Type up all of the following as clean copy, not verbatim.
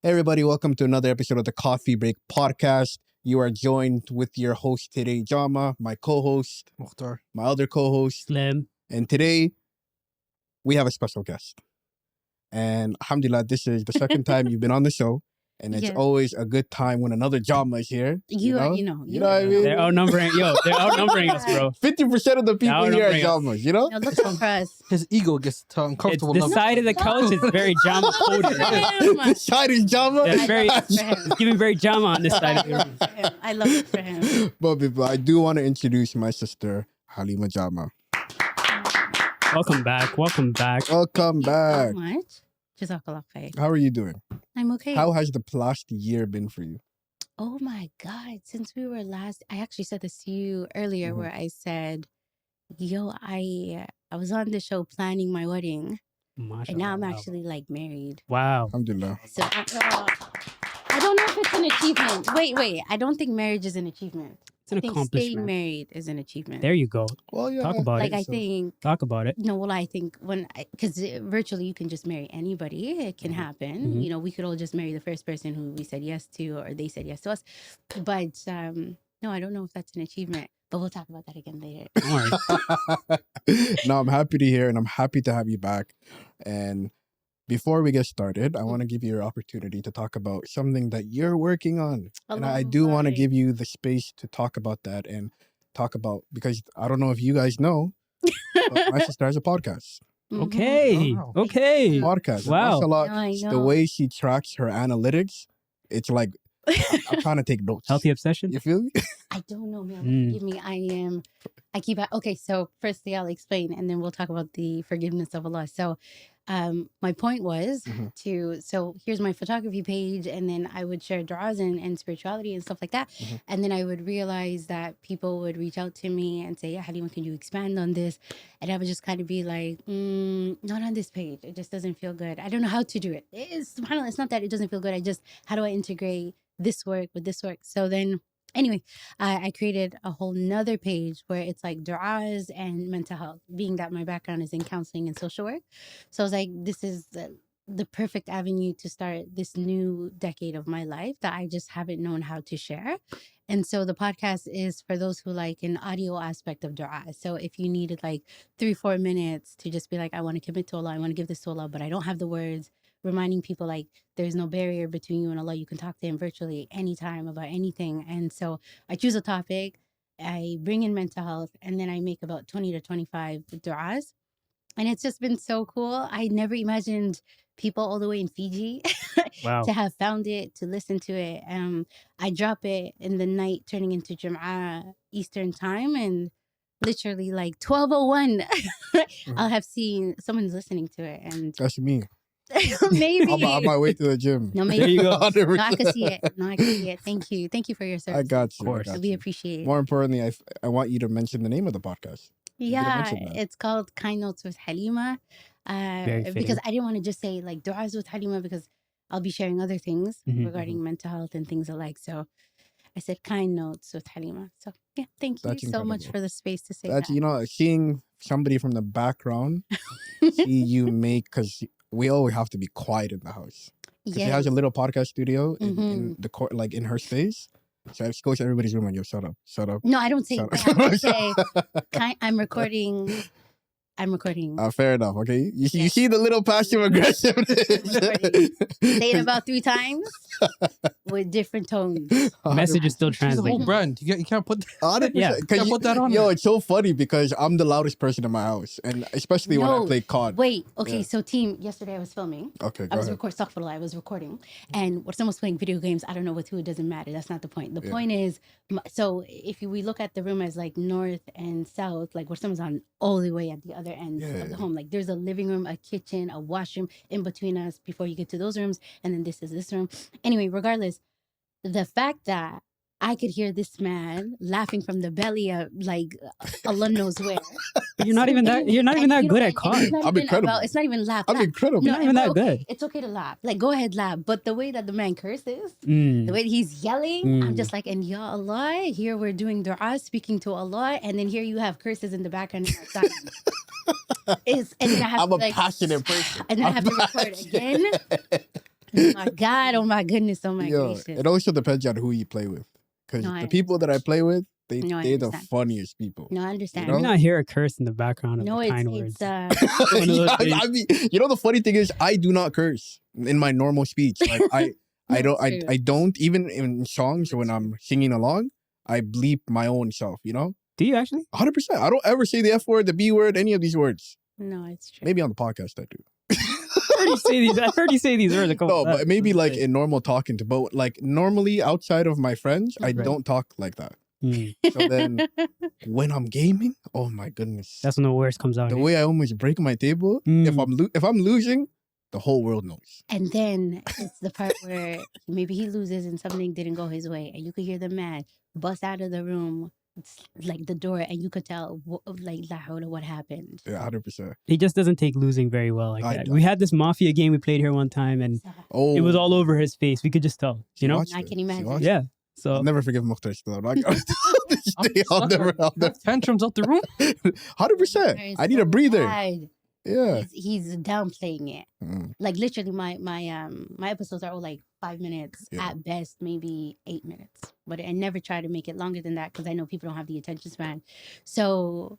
Hey everybody, welcome to another episode of the Coffee Break Podcast. You are joined with your host today, Jama, my co-host, Mukhtar. my other co-host, Slim. and today we have a special guest. And alhamdulillah, this is the second time you've been on the show, and it's Yeah. always a good time when another Jama is here. You know what I mean? They're outnumbering us, bro. 50% of the people here are outnumbering us. Jamas, you know? No, look out for us. His ego gets It's uncomfortable. the now. side of the couch is very Jama coded. This side is Jama. Yeah, it's very, I love it for him. it's giving very Jama on this side of the room. I love it for him. But I do want to introduce my sister, Halima Jama. Welcome back. Welcome Thank you back. so much. Jazakallah khair. How are you doing? I'm okay. How has the last year been for you? Oh my God. Since we were last, I actually said this to you earlier Mhm. where I said, yo, I was on the show planning my wedding and now I'm Mashallah. actually like married. Wow. Alhamdulillah. So I don't know if it's an achievement. Wait. I don't think marriage is an achievement. It's an I think staying accomplishment. married is an achievement. There you go. Well, yeah. Talk about Like it. I think Talk about it. No, well, I think because virtually you can just marry anybody. It can happen. Mhm. You know, we could all just marry the first person who we said yes to, or they said yes to us. But no, I don't know if that's an achievement. But we'll talk about that again later. Don't worry. No, I'm happy to hear, and I'm happy to have you back. And before we get started, I want to give you your opportunity to talk about something that you're working on. And I do want to give you the space to talk about that and talk about, because I don't know if you guys know, but my sister has a podcast. Mhm. Okay. Wow. Okay. Podcast. And Wow. mashallah, I the know. way she tracks her analytics, it's like, I'm trying to take notes. Healthy obsession. You feel me? I don't know, man. Mm. Forgive me. I keep okay. So firstly, I'll explain, and then we'll talk about the forgiveness of Allah. So, my point was Mhm. so here's my photography page, and then I would share du'as and spirituality and stuff like that, Mhm. and then I would realize that people would reach out to me and say, "Yeah, Halima, can you expand on this?" And I would just kind of be like, "Not on this page. It just doesn't feel good. I don't know how to do it. SubhanAllah, it's not that it doesn't feel good. How do I integrate this work with this work?" So then. Anyway, I created a whole nother page where it's like du'as and mental health, being that my background is in counseling and social work. So I was like, this is the perfect avenue to start this new decade of my life that I just haven't known how to share. And so the podcast is for those who like an audio aspect of dua. So if you needed like 3-4 minutes to just be like, I want to commit to Allah, I want to give this to Allah, but I don't have the words, reminding people like there's no barrier between you and Allah. You can talk to him virtually anytime about anything. And so I choose a topic, I bring in mental health, and then I make about 20 to 25 du'as. And it's just been so cool. I never imagined people all the way in Fiji Wow. to have found it, to listen to it. I drop it in the night, turning into Jama Eastern time, and literally like 12:01, I'll have seen someone's listening to it, and That's me. maybe I'm on my way to the gym. no, There maybe you go. 100%. no, I can see it. No, I can see it. Thank you for your service. I got you. Of course. I got We you. appreciate it. More importantly, I want you to mention the name of the podcast. didn't Yeah, mention that. it's called Kind Notes with Halima. Very Because fitting. I didn't want to just say like du'as with Halima, because I'll be sharing other things Mhm, regarding mental health and things alike. So I said Kind Notes with Halima. So yeah, thank you That's so much incredible. for the space to say That's, that. seeing somebody from the background see you make, because we always have to be quiet in the house. 'Cause she has a Yes. little podcast studio in Mhm. the court, like in her space. So she goes to everybody's room and yo, shut up. No, I don't say Shut that. I say I'm recording. Fair enough. Okay, you Yeah. see the little passive aggressiveness. Say it about 3 times with different tones. Message is still She's a whole translating. brand. You can't put that. 100%. Yeah. 'Cause Can't put that on Yo, there. it's so funny because I'm the loudest person in my house, and especially when I No, play COD. Wait, okay, Yeah. so team, yesterday I was filming. Okay, I go was ahead. I was recording, and when someone's playing video games, I don't know with who, it doesn't matter. That's not the point. The Yeah. point is, so if we look at the room as like north and south, like where someone's on all the way at the other end Yeah. of the home, like there's a living room, a kitchen, a washroom in between us before you get to those rooms, and then this is this room. Anyway, regardless, the fact that I could hear this man laughing from the belly of like Allah knows where. You're not even that. You're not even that good at COD. I'm incredible. It's not even laugh. I'm laugh. incredible. You're not even that okay, good. It's okay to laugh. Like, go ahead, laugh. But the way that the man curses, the Mm. way he's yelling, I'm Mm. just like, and Ya Allah, here we're doing dua, speaking to Allah, and then here you have curses in the background. And then I have I'm to, a like, passionate person. and then I have to record again. Oh my God! Oh my goodness! Oh my Yo, gracious! it also depends on who you play with. Because No, I the people that I play with, No, I they're the understand. funniest people. No, I understand. You Let me know? not hear a curse in the background of No, the kind it's words. One of those days. I mean, you know the funny thing is, I do not curse in my normal speech. Like I No, don't, it's true. I don't even in songs No, when it's I'm singing along. I bleep my own self. You know, Do you actually? 100%. I don't ever say the F word, the B word, any of these words. No, it's true. Maybe on the podcast I do. I heard you say these words a couple No, times. but maybe like Like, in normal talking to, but like normally outside of my friends, I Right. don't talk like that. mm, So then when I'm gaming, oh my goodness, that's when the worst comes out. the eh? way I almost break my table. Mm. If I'm losing, the whole world knows. And then it's the part where maybe he loses and something didn't go his way, and you could hear the man bust out of the room, it's like the door, and you could tell like what happened. Yeah, 100%. He just doesn't take losing very well like I that. don't. We had this mafia game we played here one time, and Oh, it was all over his face. We could just tell, you know? watched I it. can She imagine. watched it. Yeah. So I'll never forgive Mukhtar still. I'm not gonna this I'm day, I'll sorry. never. Tantrums out the room. 100%. I need a breather. Yeah. He's downplaying it. Mm. Like literally, my episodes are all like 5 minutes Yeah. at best, maybe 8 minutes. But I never try to make it longer than that because I know people don't have the attention span. So,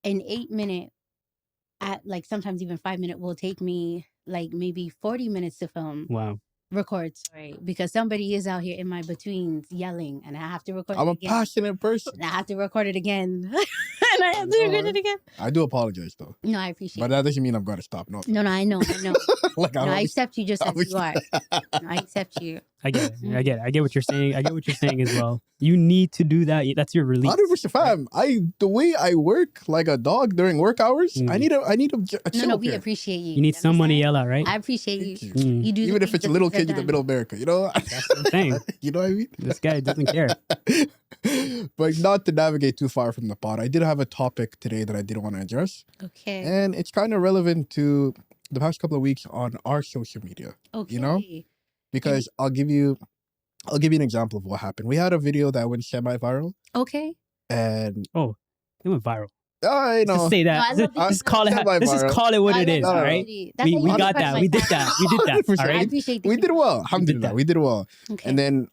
an 8 minute, at like sometimes even 5 minute, will take me like maybe 40 minutes to film. wow. Record, sorry, because somebody is out here in my betweens yelling, and I have to record I'm it a again. passionate person. And I have to record it again, and I have to record it again. I do apologize though, No, I appreciate. but that doesn't mean I'm gonna stop. No, No, I know. like No, I accept you just I as was- you are. No, I accept you. I get it. I get it. I get what you're saying. I get what you're saying as well. You need to do that. That's your release. 100%, fam. The way I work like a dog during work hours, I Mm. need a No, chill we period. appreciate you. You need someone to understand? yell at, right? I appreciate you. Thank you. Mm, You do Even the if things it's a that little get kid in the done. middle America, you know. that's what I'm saying. You know what I mean? This guy doesn't care. But not to navigate too far from the pod, I did have a topic today that I did want to address, Okay. and it's kind of relevant to the past couple of weeks on our social media. Okay. you know? Because I'll give you an example of what happened. We had a video that went semi-viral, Okay. and It went viral. I Just know. say No, I that. love Just this. call it. Let's just call it what I it love is. No, All no, no. right. opportunity. That's We how you got respect that. my We did time. that. We did that. All 100%. I right. appreciate that. We did well. Alhamdulillah. that. We did well. Okay. And then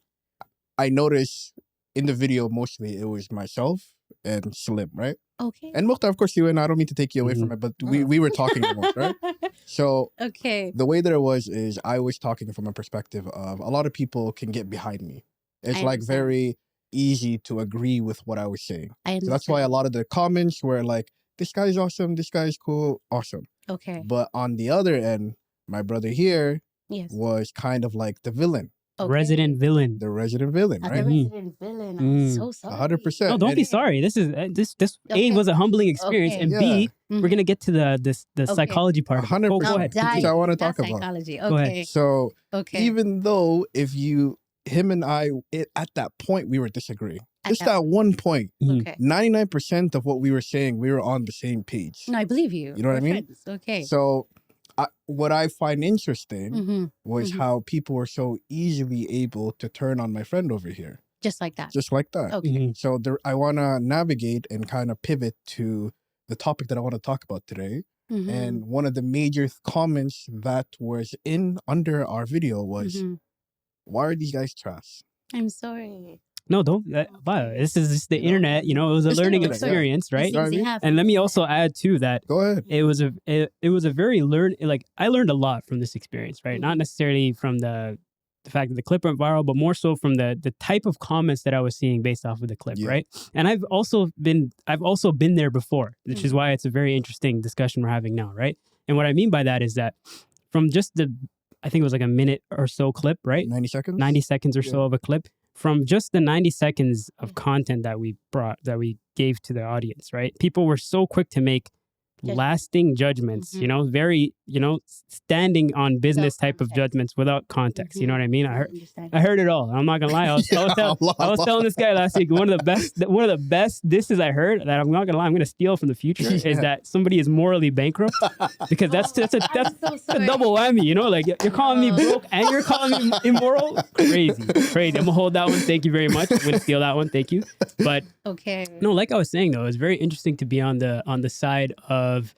I noticed in the video mostly it was myself and Slim, right? Okay. And Mukhtar, of course, you and I don't mean to take you away from it, but we were talking the most, right? So Okay. the way that it was is I was talking from a perspective of a lot of people can get behind me. It's I like understand. very easy to agree with what I was saying. I understand. So that's why a lot of the comments were like, this guy's awesome, this guy's cool, awesome. Okay. But on the other end, my brother here Yes. was kind of like the villain, Okay. Resident villain. the resident villain, The right? resident villain. I'm so sorry. 100%. No, don't be And- sorry. This is this Okay. A was a humbling experience, Okay. and Yeah. B Mhm. we're gonna get to the Okay. psychology part. of it. 100%. Go Now ahead. dive Which I wanna into that talk about. psychology. Go ahead. Okay. So Okay. even though him and I, at that point, we were disagreeing. At Just that- at one point, Mhm. Okay. 99% of what we were saying, we were on the same page. No, I believe you. You know what I We're mean? friends. Okay. So what I find interesting Mm-hmm. was Mhm. how people were so easily able to turn on my friend over here. Just like that. Just like that. Okay. Mhm. So I want to navigate and kind of pivot to the topic that I want to talk about today. Mhm. And one of the major comments that was under our video was, Mhm. why are these guys trash? I'm sorry. No, don't. Wow, this is just the You know? internet. You know, it was a It's the learning internet, yeah. experience, right? know what I mean? And let me also add too that Go ahead. it was a very I learned a lot from this experience, right? Not necessarily from the fact that the clip went viral, but more so from the type of comments that I was seeing based off of the clip, Yeah. right? And I've also been there before, which is why it's a very interesting discussion we're having now, right? And what I mean by that is that from just I think it was like a minute or so clip, right? 90 seconds? 90 seconds or Yeah. so of a clip, from just the 90 seconds of content that we gave to the audience, right? People were so quick to make Judgment. lasting judgments, Mhm. you know, very, standing on business Without type of context. judgments without context. You know what I mean? understand. I heard it all. I'm not gonna lie. I was telling this guy last week, one of the best disses I heard that I'm not gonna lie, I'm gonna steal from the future is Yeah. that somebody is morally bankrupt, because that's I'm so a sorry. double whammy, you know, like you're calling me broke and you're calling me immoral. Crazy. I'm gonna hold that one. Thank you very much. I'm gonna steal that one. Thank you. But Okay. no, like I was saying though, it's very interesting to be on the side of,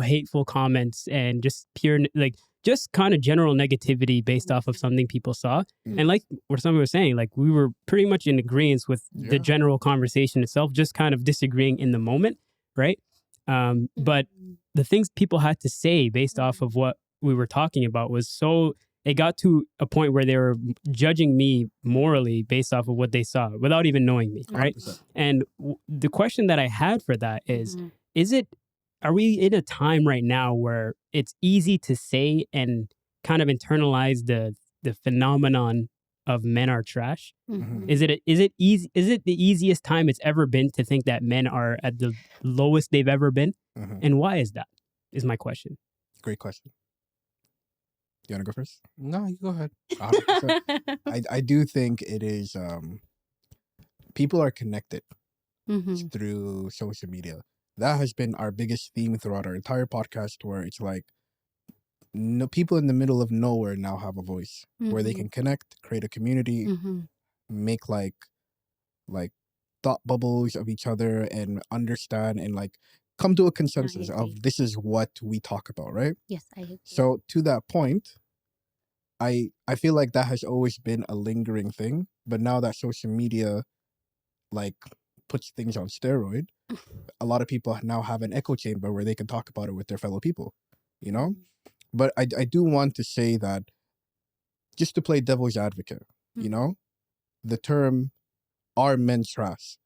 hateful comments and just pure, like just kind of general negativity based off of something people saw. Mm. And like what somebody was saying, like we were pretty much in agreement with the Yeah. general conversation itself, just kind of disagreeing in the moment, right? But the things people had to say based off of what we were talking about was so, it got to a point where they were judging me morally based off of what they saw without even knowing me, right? 100%. And the question that I had for that is are we in a time right now where it's easy to say and kind of internalize the phenomenon of men are trash? Mhm. Is it easy? Is it the easiest time it's ever been to think that men are at the lowest they've ever been? Mhm. And why is that? Is my question. Great question. You want to go first? No, you go ahead. 100%. I do think it is. People are connected through social media. That has been our biggest theme throughout our entire podcast, where it's like, no, people in the middle of nowhere now have a voice where they can connect, create a community, make like thought bubbles of each other, and understand and like come to a consensus of this is what we talk about, right? Yes, I agree. So to that point, I feel like that has always been a lingering thing, but now that social media like puts things on steroid, a lot of people now have an echo chamber where they can talk about it with their fellow people, you know? But I do want to say that, just to play devil's advocate, you know, the term "are men trash"?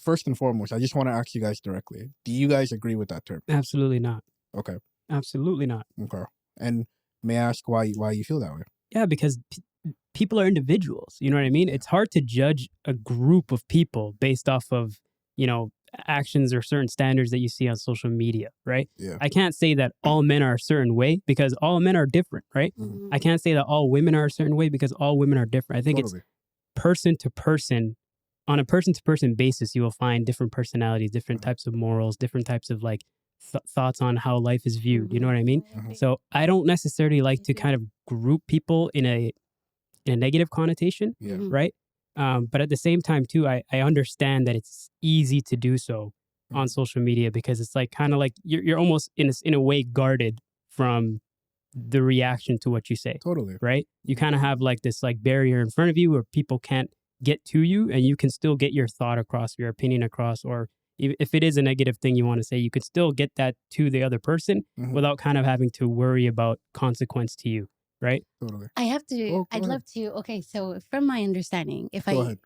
First and foremost, I just want to ask you guys directly: do you guys agree with that term? Absolutely not. Okay. Absolutely not. Okay. And may I ask why you feel that way? Yeah, because people are individuals. You know what I mean? It's hard to judge a group of people based off of, you know, actions or certain standards that you see on social media, right? Yeah. I can't say that all men are a certain way because all men are different, right? I can't say that all women are a certain way because all women are different. I think it's person to person. On a person to person basis, you will find different personalities, different types of morals, different types of like thoughts on how life is viewed. You know what I mean? So I don't necessarily like to kind of group people in a negative connotation, right? But at the same time, too, I understand that it's easy to do so on social media because it's like kind of like you're almost in a way guarded from the reaction to what you say. Totally. Right? You kind of have like this like barrier in front of you where people can't get to you, and you can still get your thought across, your opinion across, or if it is a negative thing you want to say, you could still get that to the other person without kind of having to worry about consequence to you. Right? Totally. I have to. Oh, go I'd ahead. love to. Okay, so from my understanding, if Go ahead.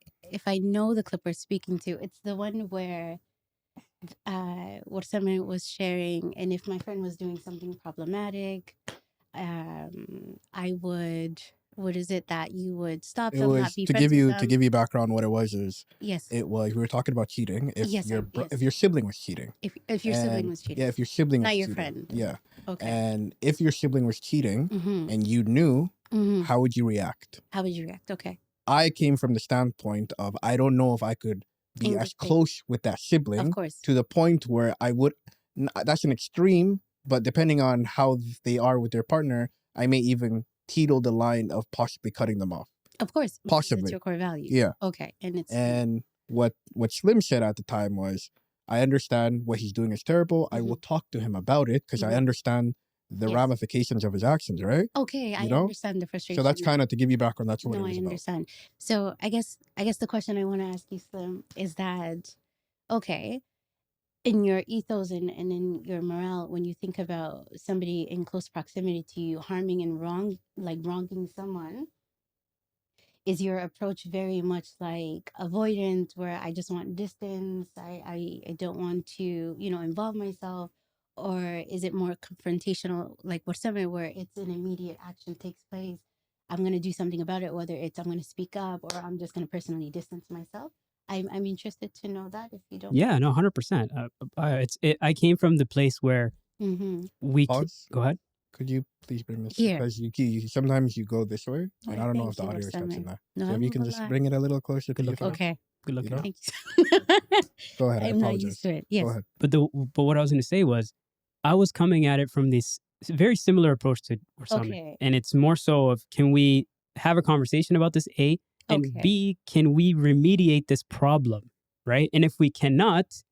I know the clip we're speaking to, it's the one where what someone was sharing, and if my friend was doing something problematic, I would. What is it that you would stop It them, was not be to friends give with you them? background. What it was is Yes. it was we were talking about cheating. If Yes, if your sibling was cheating, if your sibling and was cheating, yeah, if your sibling not was your cheating, friend. yeah, Okay. and if your sibling was cheating and you knew, how would you react? How would you react? Okay. I came from the standpoint of I don't know if I could be as close with that Of sibling course. to the point where I would. That's an extreme, but depending on how they are with their partner, I may even teeter the line of possibly cutting them off. Of course. Because Possibly. it's your core value. Yeah. Okay. And what Slim said at the time was, I understand what he's doing is terrible. I will talk to him about it because I understand the ramifications of his actions, right? Okay, I know? understand the frustration. So that's kind of to give you background. That's what it No, was I about. understand. So I guess the question I want to ask you, Slim, is that okay? In your ethos and in your morale, when you think about somebody in close proximity to you harming and wronging someone, is your approach very much like avoidant, where I just want distance, I don't want to, involve myself? Or is it more confrontational, like where somewhere where it's an immediate action takes place, I'm going to do something about it, whether it's I'm going to speak up or I'm just going to personally distance myself? I'm interested to know that, if you don't. Yeah, no, 100%. I came from the place where we Pause. go ahead. Could you please bring this? Here. Because you sometimes you go this way, and I don't know if the Thank you, audio is catching that. No, So if you can just bring it a little closer to your phone. Okay. Good luck. You know? Thanks. Go ahead. I I'm not apologize. used to it. Yes. Go ahead. But what I was going to say was, I was coming at it from this very similar approach to Osama. Okay. And it's more so of, can we have a conversation about this, A? And Okay. B, can we remediate this problem, right? And if we cannot,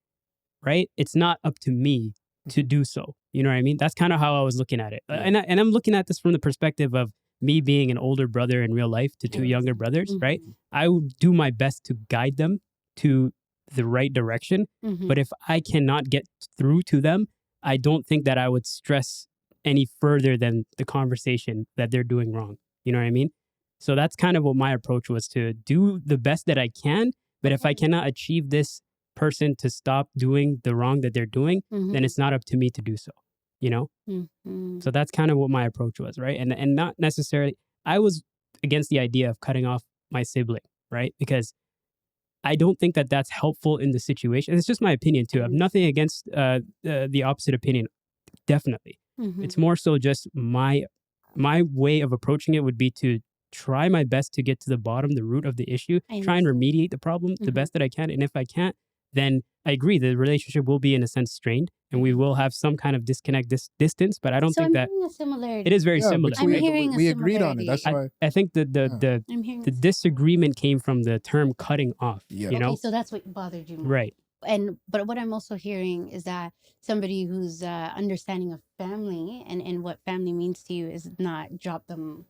right, it's not up to me to do so. You know what I mean? That's kind of how I was looking at it. Yeah. And I'm looking at this from the perspective of me being an older brother in real life to two younger brothers, right? I would do my best to guide them to the right direction. But if I cannot get through to them, I don't think that I would stress any further than the conversation that they're doing wrong. You know what I mean? So that's kind of what my approach was, to do the best that I can. But if I cannot achieve this person to stop doing the wrong that they're doing, then it's not up to me to do so, you know? So that's kind of what my approach was, right? And not necessarily, I was against the idea of cutting off my sibling, right? Because I don't think that that's helpful in the situation. It's just my opinion too. I have nothing against the opposite opinion, definitely. It's more so just my way of approaching it would be to try my best to get to the bottom, the root of the issue, try and remediate the problem the best that I can. And if I can't, then I agree the relationship will be in a sense strained and we will have some kind of disconnect, distance, but I don't think that it is very similar. I'm right? hearing we agreed on it. That's why I think the disagreement came from the term cutting off. You know? Okay, so that's what bothered you more. Right. But what I'm also hearing is that somebody who's understanding of family and what family means to you is not drop them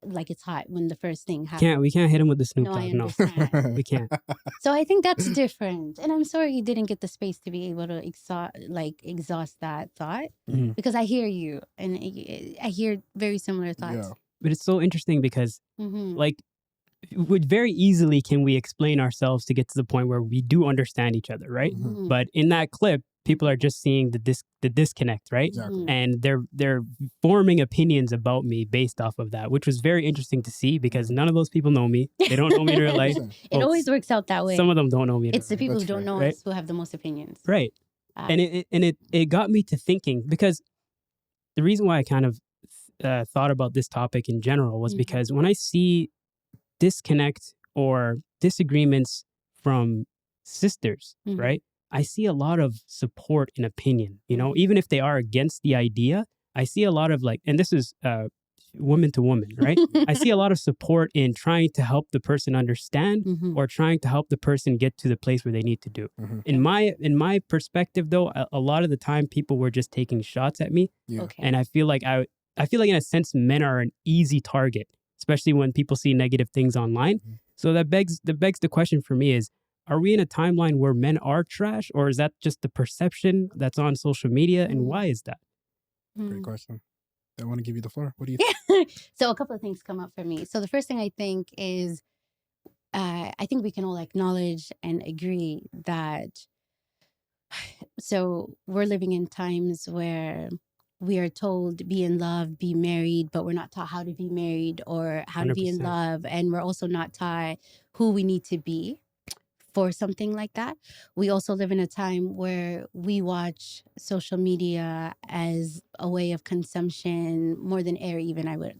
like it's hot when the first thing happens. We can't hit him with the Snoop No, Dogg. I No, understand. we can't. So I think that's different. And I'm sorry you didn't get the space to be able to exhaust that thought, because I hear you and I hear very similar thoughts. Yeah. But it's so interesting because like very easily can we explain ourselves to get to the point where we do understand each other, right? But in that clip, people are just seeing the disconnect, right? Exactly. And they're forming opinions about me based off of that, which was very interesting to see because none of those people know me. They don't know me in real life. It always works out that way. Some of them don't know me. It's the people who don't know right? us who have the most opinions. Right. And it got me to thinking, because the reason why I kind of thought about this topic in general was because when I see disconnect or disagreements from sisters, right? I see a lot of support and opinion, you know, even if they are against the idea, I see a lot of and this is woman to woman, right? I see a lot of support in trying to help the person understand or trying to help the person get to the place where they need to do. In my perspective, though, a lot of the time people were just taking shots at me. Yeah. Okay. And I feel like in a sense, men are an easy target, especially when people see negative things online. So that begs the question for me is, are we in a timeline where men are trash, or is that just the perception that's on social media? And why is that? Great question. I want to give you the floor. What do you think? So a couple of things come up for me. So the first thing I think is, I think we can all acknowledge and agree that, so we're living in times where we are told be in love, be married, but we're not taught how to be married or how to be in 100%. love. And we're also not taught who we need to be for something like that. We also live in a time where we watch social media as a way of consumption more than air, even I would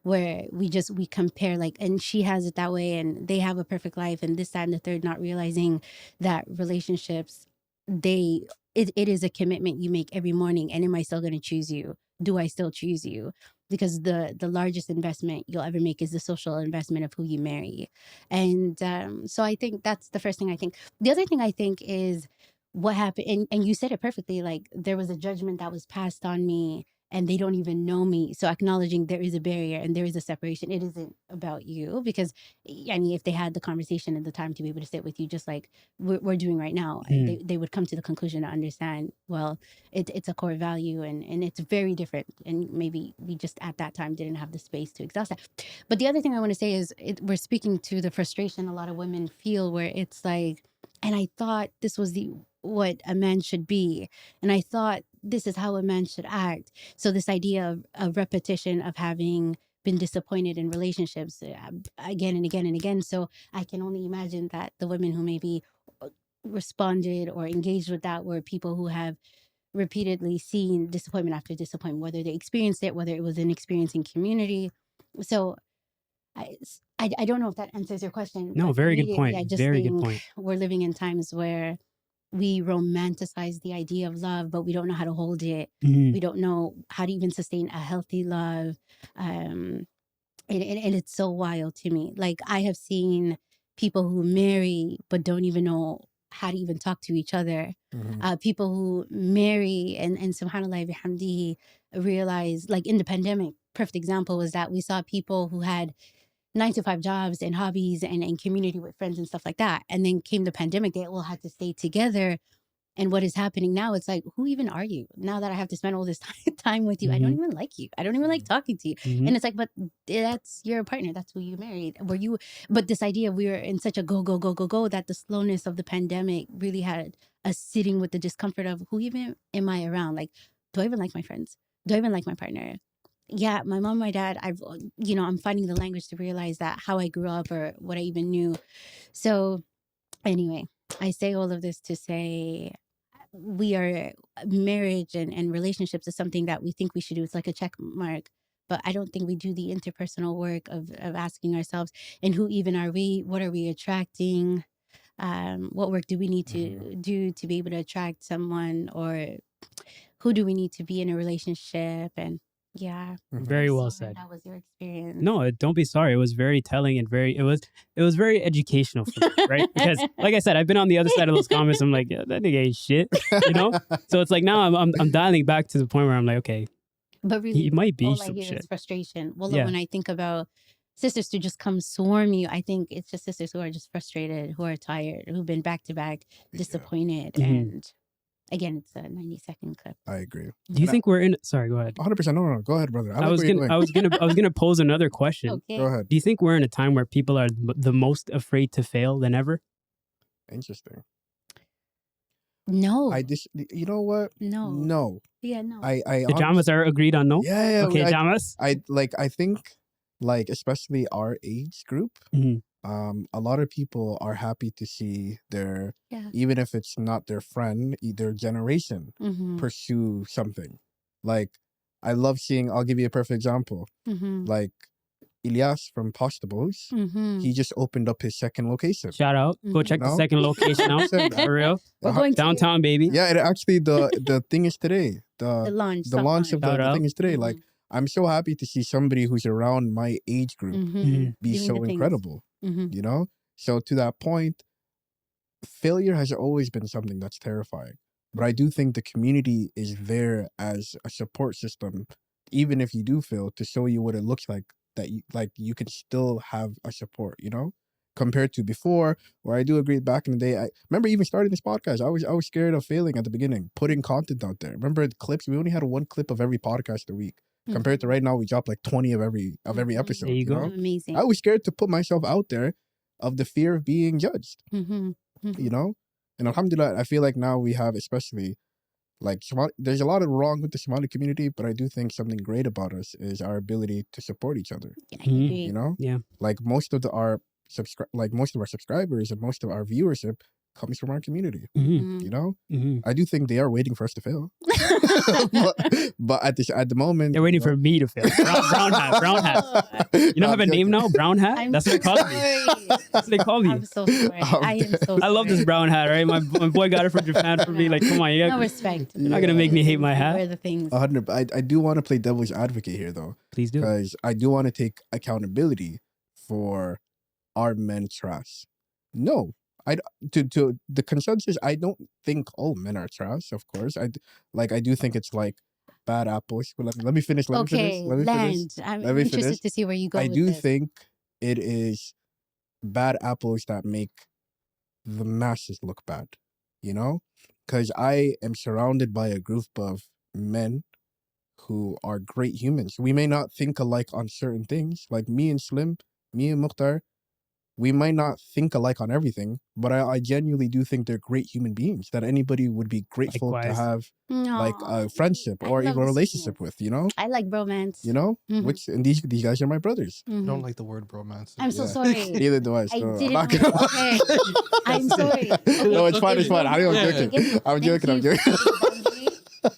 where we compare and she has it that way and they have a perfect life and this, that, and the third, not realizing that relationships, it is a commitment you make every morning. And am I still going to choose you? Do I still choose you? Because the largest investment you'll ever make is the social investment of who you marry. And so I think that's the first thing I think. The other thing I think is what happened, and you said it perfectly, there was a judgment that was passed on me and they don't even know me. So acknowledging there is a barrier and there is a separation. It isn't about you, because I mean, if they had the conversation and the time to be able to sit with you, just like we're doing right now, they would come to the conclusion to understand, well, it's a core value and it's very different. And maybe we just at that time didn't have the space to exhaust that. But the other thing I want to say is we're speaking to the frustration a lot of women feel, where it's like, and I thought this was what a man should be. And I thought this is how a man should act. So this idea of repetition of having been disappointed in relationships again and again and again. So I can only imagine that the women who maybe responded or engaged with that were people who have repeatedly seen disappointment after disappointment, whether they experienced it, whether it was an experience in community. So I don't know if that answers your question. No, very good point. Very good point. We're living in times where we romanticize the idea of love, but we don't know how to hold it. We don't know how to even sustain a healthy love. And it's so wild to me. I have seen people who marry but don't even know how to even talk to each other. Mhm. People who marry and subhanAllah bihamdihi realize, like in the pandemic, perfect example was that we saw people who had 9 to 5 jobs and hobbies and community with friends and stuff like that. And then came the pandemic, they all had to stay together. And what is happening now, it's like, who even are you? Now that I have to spend all this time with you, I don't even like you. I don't even like talking to you. And it's like, but that's your partner. That's who you married. But this idea, we were in such a go, go, go, go, go, that the slowness of the pandemic really had us sitting with the discomfort of, who even am I around? Like, do I even like my friends? Do I even like my partner? Yeah, my mom, my dad, I'm finding the language to realize that how I grew up or what I even knew. So anyway, I say all of this to say, marriage and relationships is something that we think we should do. It's like a check mark. But I don't think we do the interpersonal work of asking ourselves, and who even are we? What are we attracting? What work do we need to do to be able to attract someone? Or who do we need to be in a relationship? And yeah. Very well Sorry, said. that was your experience. No, don't be sorry. It was very telling and it was very educational for me, right? Because like I said, I've been on the other side of those comments. I'm like, yeah, that nigga ain't shit, you know? So it's like now I'm dialing back to the point where I'm like, okay, But really, he might be all I some hear is shit. frustration. Well, Yeah. when I think about sisters to just come swarm you, I think it's just sisters who are just frustrated, who are tired, who've been back to back, disappointed. And again, it's a 90-second clip. I agree. Do you think we're in? Sorry, go ahead. 100%. No. Go ahead, brother. I was gonna pose another question. Okay. Go ahead. Do you think we're in a time where people are the most afraid to fail than ever? Interesting. No. You know what? No. No. Yeah, no. The Jamas are agreed on no? Yeah. Okay, Jamas. I think, like, especially our age group, a lot of people are happy to see even if it's not their friend, their generation, pursue something. Like, I love seeing, I'll give you a perfect example. Like, Ilyas from Postables, he just opened up his second location. Shout out. Go check the second location out. For real. We're going downtown, baby. Yeah, it actually, the thing is today. The launch of the thing is today. Like, I'm so happy to see somebody who's around my age group be so incredible, you know? So to that point, failure has always been something that's terrifying. But I do think the community is there as a support system, even if you do fail, to show you what it looks like, that you can still have a support, you know? Compared to before, where I do agree, back in the day, I remember even starting this podcast, I was scared of failing at the beginning, putting content out there. Remember the clips? We only had one clip of every podcast a week. Compared to right now, we drop like 20 of every episode. There you go. Know? Amazing. I was scared to put myself out there of the fear of being judged. You know? And alhamdulillah, I feel like now we have, especially like there's a lot of wrong with the Somali community, but I do think something great about us is our ability to support each other. You know? Yeah. Like most of our subscribers and most of our viewership comes from our community. You know? I do think they are waiting for us to fail. but at the moment, they're waiting for me to fail. Brown hat. You don't have a name now? Brown hat? That's what they call me. That's what they call me. I'm so sorry. I am so sorry. I love this brown hat, right? My boy got it from Japan for me. Like, come on, no respect. You're not gonna make me hate my hat. Wear the things. 100. I do want to play devil's advocate here, though. Please do. Because I do want to take accountability for our men trash. No, to the consensus, I don't think all men are trash. Of course, I do think it's like bad apples. But let me finish. Let me finish. I'm interested to see where you go. I do think it is bad apples that make the masses look bad. You know, because I am surrounded by a group of men who are great humans. We may not think alike on certain things, like me and Slim, me and Mukhtar. We might not think alike on everything, but I genuinely do think they're great human beings that anybody would be grateful to have like a friendship or even a relationship with, you know? I like bromance. You know? And these guys are my brothers. I don't like the word bromance. I'm so sorry. Neither do I. So I'm not gonna lie. I'm sorry. Okay, no, it's fine. I'm joking.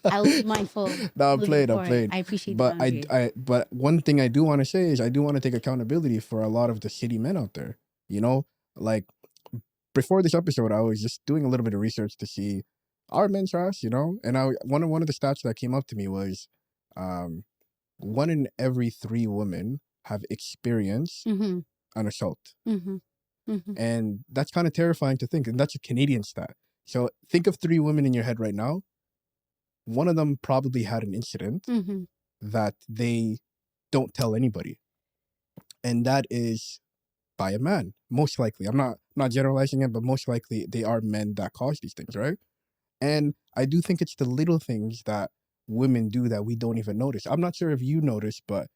I'll be mindful. No, I'm playing. I appreciate but that. But one thing I do want to say is I do want to take accountability for a lot of the shitty men out there. You know, like before this episode, I was just doing a little bit of research to see are men trash, you know? And one of the stats that came up to me was 1 in every 3 women have experienced an assault. And that's kind of terrifying to think. And that's a Canadian stat. So think of 3 women in your head right now. One of them probably had an incident that they don't tell anybody. And that is by a man, most likely. I'm not generalizing it, but most likely they are men that cause these things, right? And I do think it's the little things that women do that we don't even notice. I'm not sure if you notice, but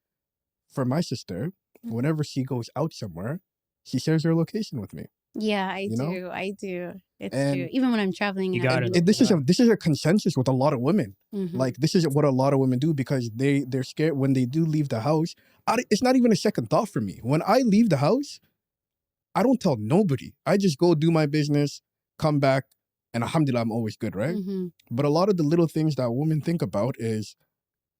for my sister, whenever she goes out somewhere, she shares her location with me. Yeah, I You know? do. I do. It's And true. Even when I'm traveling, You and I got do it. it. this is a consensus with a lot of women. Mhm. Like this is what a lot of women do because they're scared when they do leave the house. It's not even a second thought for me. When I leave the house, I don't tell nobody. I just go do my business, come back, and alhamdulillah, I'm always good, right? Mhm. But a lot of the little things that women think about is,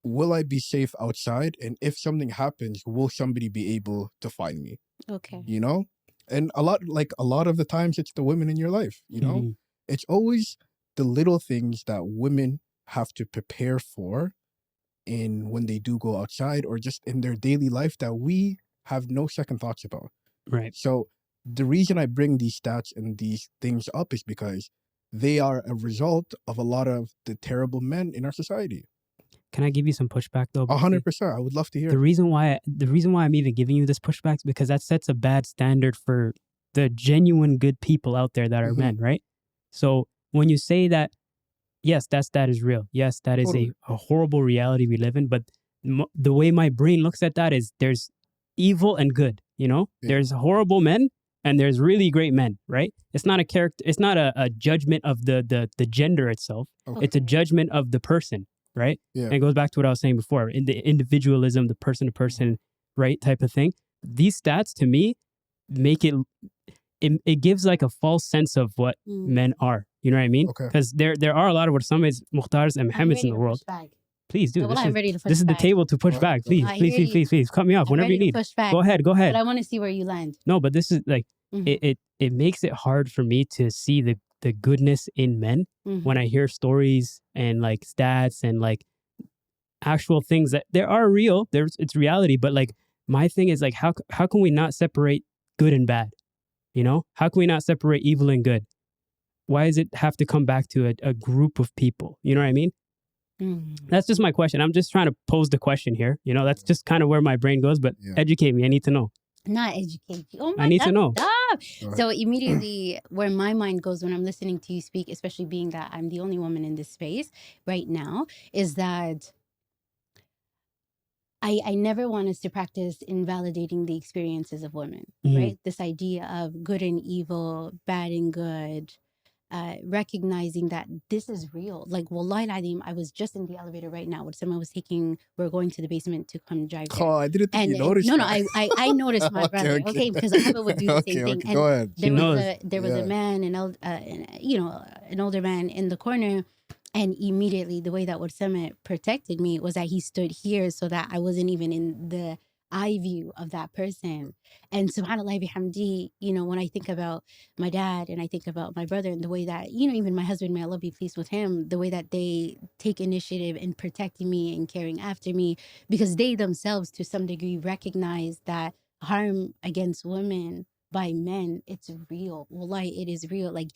will I be safe outside? And if something happens, will somebody be able to find me? Okay. You know? And a lot of the times it's the women in your life, you know? Mhm. It's always the little things that women have to prepare for in when they do go outside or just in their daily life that we have no second thoughts about. Right. So the reason I bring these stats and these things up is because they are a result of a lot of the terrible men in our society. Can I give you some pushback though? 100%. I would love to hear. The reason why I'm even giving you this pushback is because that sets a bad standard for the genuine good people out there that are men, right? So when you say that, yes, that is real. Yes, that is Totally. a horrible reality we live in. But the way my brain looks at that is there's evil and good. You know, there's horrible men and there's really great men, right? It's not a character. It's not a judgment of the gender itself. Okay. It's a judgment of the person, right? Yeah. And it goes back to what I was saying before, in the individualism, the person to person, right, type of thing. These stats to me make it gives like a false sense of what men are. You know what I mean? Okay. Because there are a lot of what some is Mukhtars and Muhammads in the world. Please do. No, well, I'm ready to push This is the back. table to push Well, back. Please, I please, hear please, please, cut me off I'm whenever you ready to need. push back, Go ahead. but I want to see where you land. No, but this is like Mhm. it makes it hard for me to see the goodness in men Mhm. when I hear stories and like stats and like actual things that there are real. It's reality, but like my thing is like how can we not separate good and bad? You know, how can we not separate evil and good? Why does it have to come back to a group of people? You know what I mean? That's just my question. I'm just trying to pose the question here. You know, that's just kind of where my brain goes. But educate me. I need to know. Not educate you. Oh my I need God, to know. stop. So immediately where my mind goes when I'm listening to you speak, especially being that I'm the only woman in this space right now, is that I never want us to practice invalidating the experiences of women, right? This idea of good and evil, bad and good, recognizing that this is real. Like, wallahi al-azim, I was just in the elevator right now with someone we're going to the basement to come drive there. Oh, I didn't think you noticed. No, that. I noticed my brother, okay, because I would do the same thing. Okay, And go ahead. there was a man, an older man in the corner. And immediately the way that Warsama protected me was that he stood here so that I wasn't even in the eye view of that person. And subhanAllah bihamdi, when I think about my dad and I think about my brother and the way that, even my husband, may Allah be pleased with him, the way that they take initiative in protecting me and caring after me, because they themselves to some degree recognize that harm against women by men, it's real. Wallahi, it is real. Like,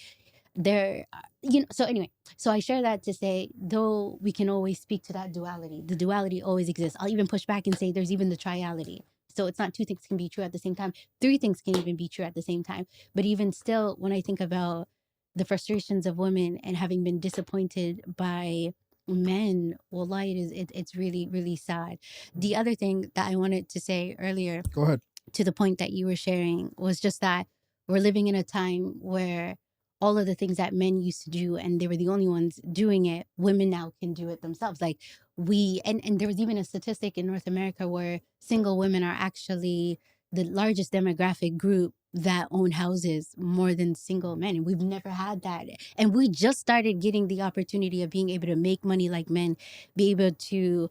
so anyway, so I share that to say, though we can always speak to that duality, the duality always exists. I'll even push back and say there's even the triality. So it's not 2 things can be true at the same time. 3 things can even be true at the same time. But even still, when I think about the frustrations of women and having been disappointed by men, wallahi, it's really, really sad. The other thing that I wanted to say earlier, Go ahead, to the point that you were sharing, was just that we're living in a time where all of the things that men used to do and they were the only ones doing it, women now can do it themselves. Like and there was even a statistic in North America where single women are actually the largest demographic group that own houses more than single men. And we've never had that. And we just started getting the opportunity of being able to make money like men, be able to,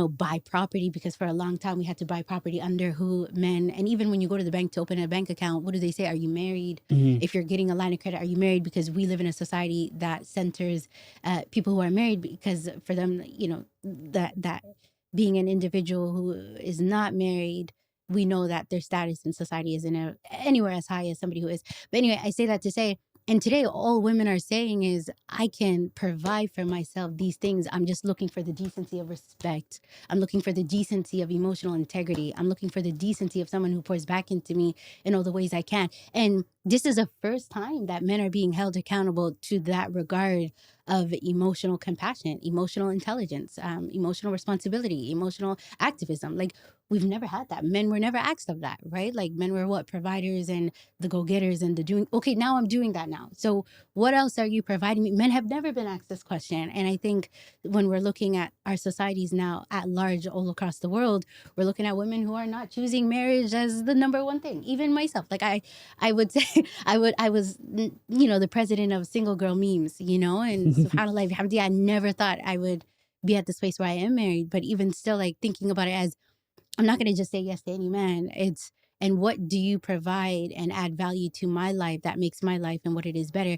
buy property, because for a long time we had to buy property under who men. And even when you go to the bank to open a bank account, what do they say? Are you married? If you're getting a line of credit, are you married? Because we live in a society that centers people who are married, because for them, that being an individual who is not married we know that their status in society isn't anywhere as high as somebody who is. But anyway, I say that to say, and today all women are saying is, I can provide for myself these things. I'm just looking for the decency of respect. I'm looking for the decency of emotional integrity. I'm looking for the decency of someone who pours back into me in all the ways I can. And this is the first time that men are being held accountable to that regard of emotional compassion, emotional intelligence, emotional responsibility, emotional activism. Like, we've never had that. Men were never asked of that, right? Like, men were what? Providers and the go-getters and the doing. Okay, now I'm doing that now. So what else are you providing me? Men have never been asked this question. And I think when we're looking at our societies now at large all across the world, we're looking at women who are not choosing marriage as the number one thing. Even myself, like I would say, I was, the president of single girl memes, and subhanAllah, alhamdulillah, I never thought I would be at the space where I am married. But even still, like, thinking about it as, I'm not going to just say yes to any man. And what do you provide and add value to my life that makes my life and what it is better?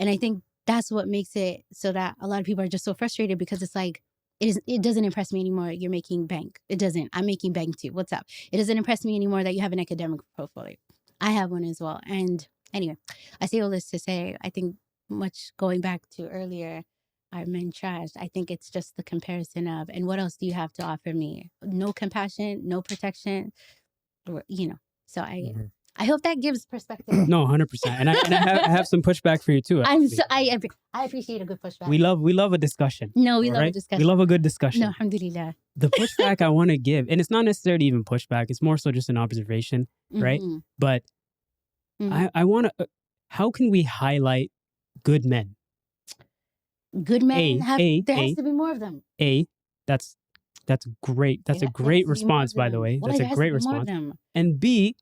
And I think that's what makes it so that a lot of people are just so frustrated, because it's like, it doesn't impress me anymore you're making bank. It doesn't. I'm making bank too. What's up? It doesn't impress me anymore that you have an academic portfolio. I have one as well. And anyway, I say all this to say, I think, much going back to earlier, are men trash? I think it's just the comparison of, and what else do you have to offer me? No compassion, no protection, So I hope that gives perspective. No, 100%. And I have some pushback for you too. I appreciate a good pushback. We love a discussion. No, we love a discussion. We love a good discussion. No, alhamdulillah. The pushback I want to give, and it's not necessarily even pushback, it's more so just an observation, right? But I want to, how can we highlight good men? Good men there has to be more of them. That's great. That's a great response, by the way. That's a great response. And B,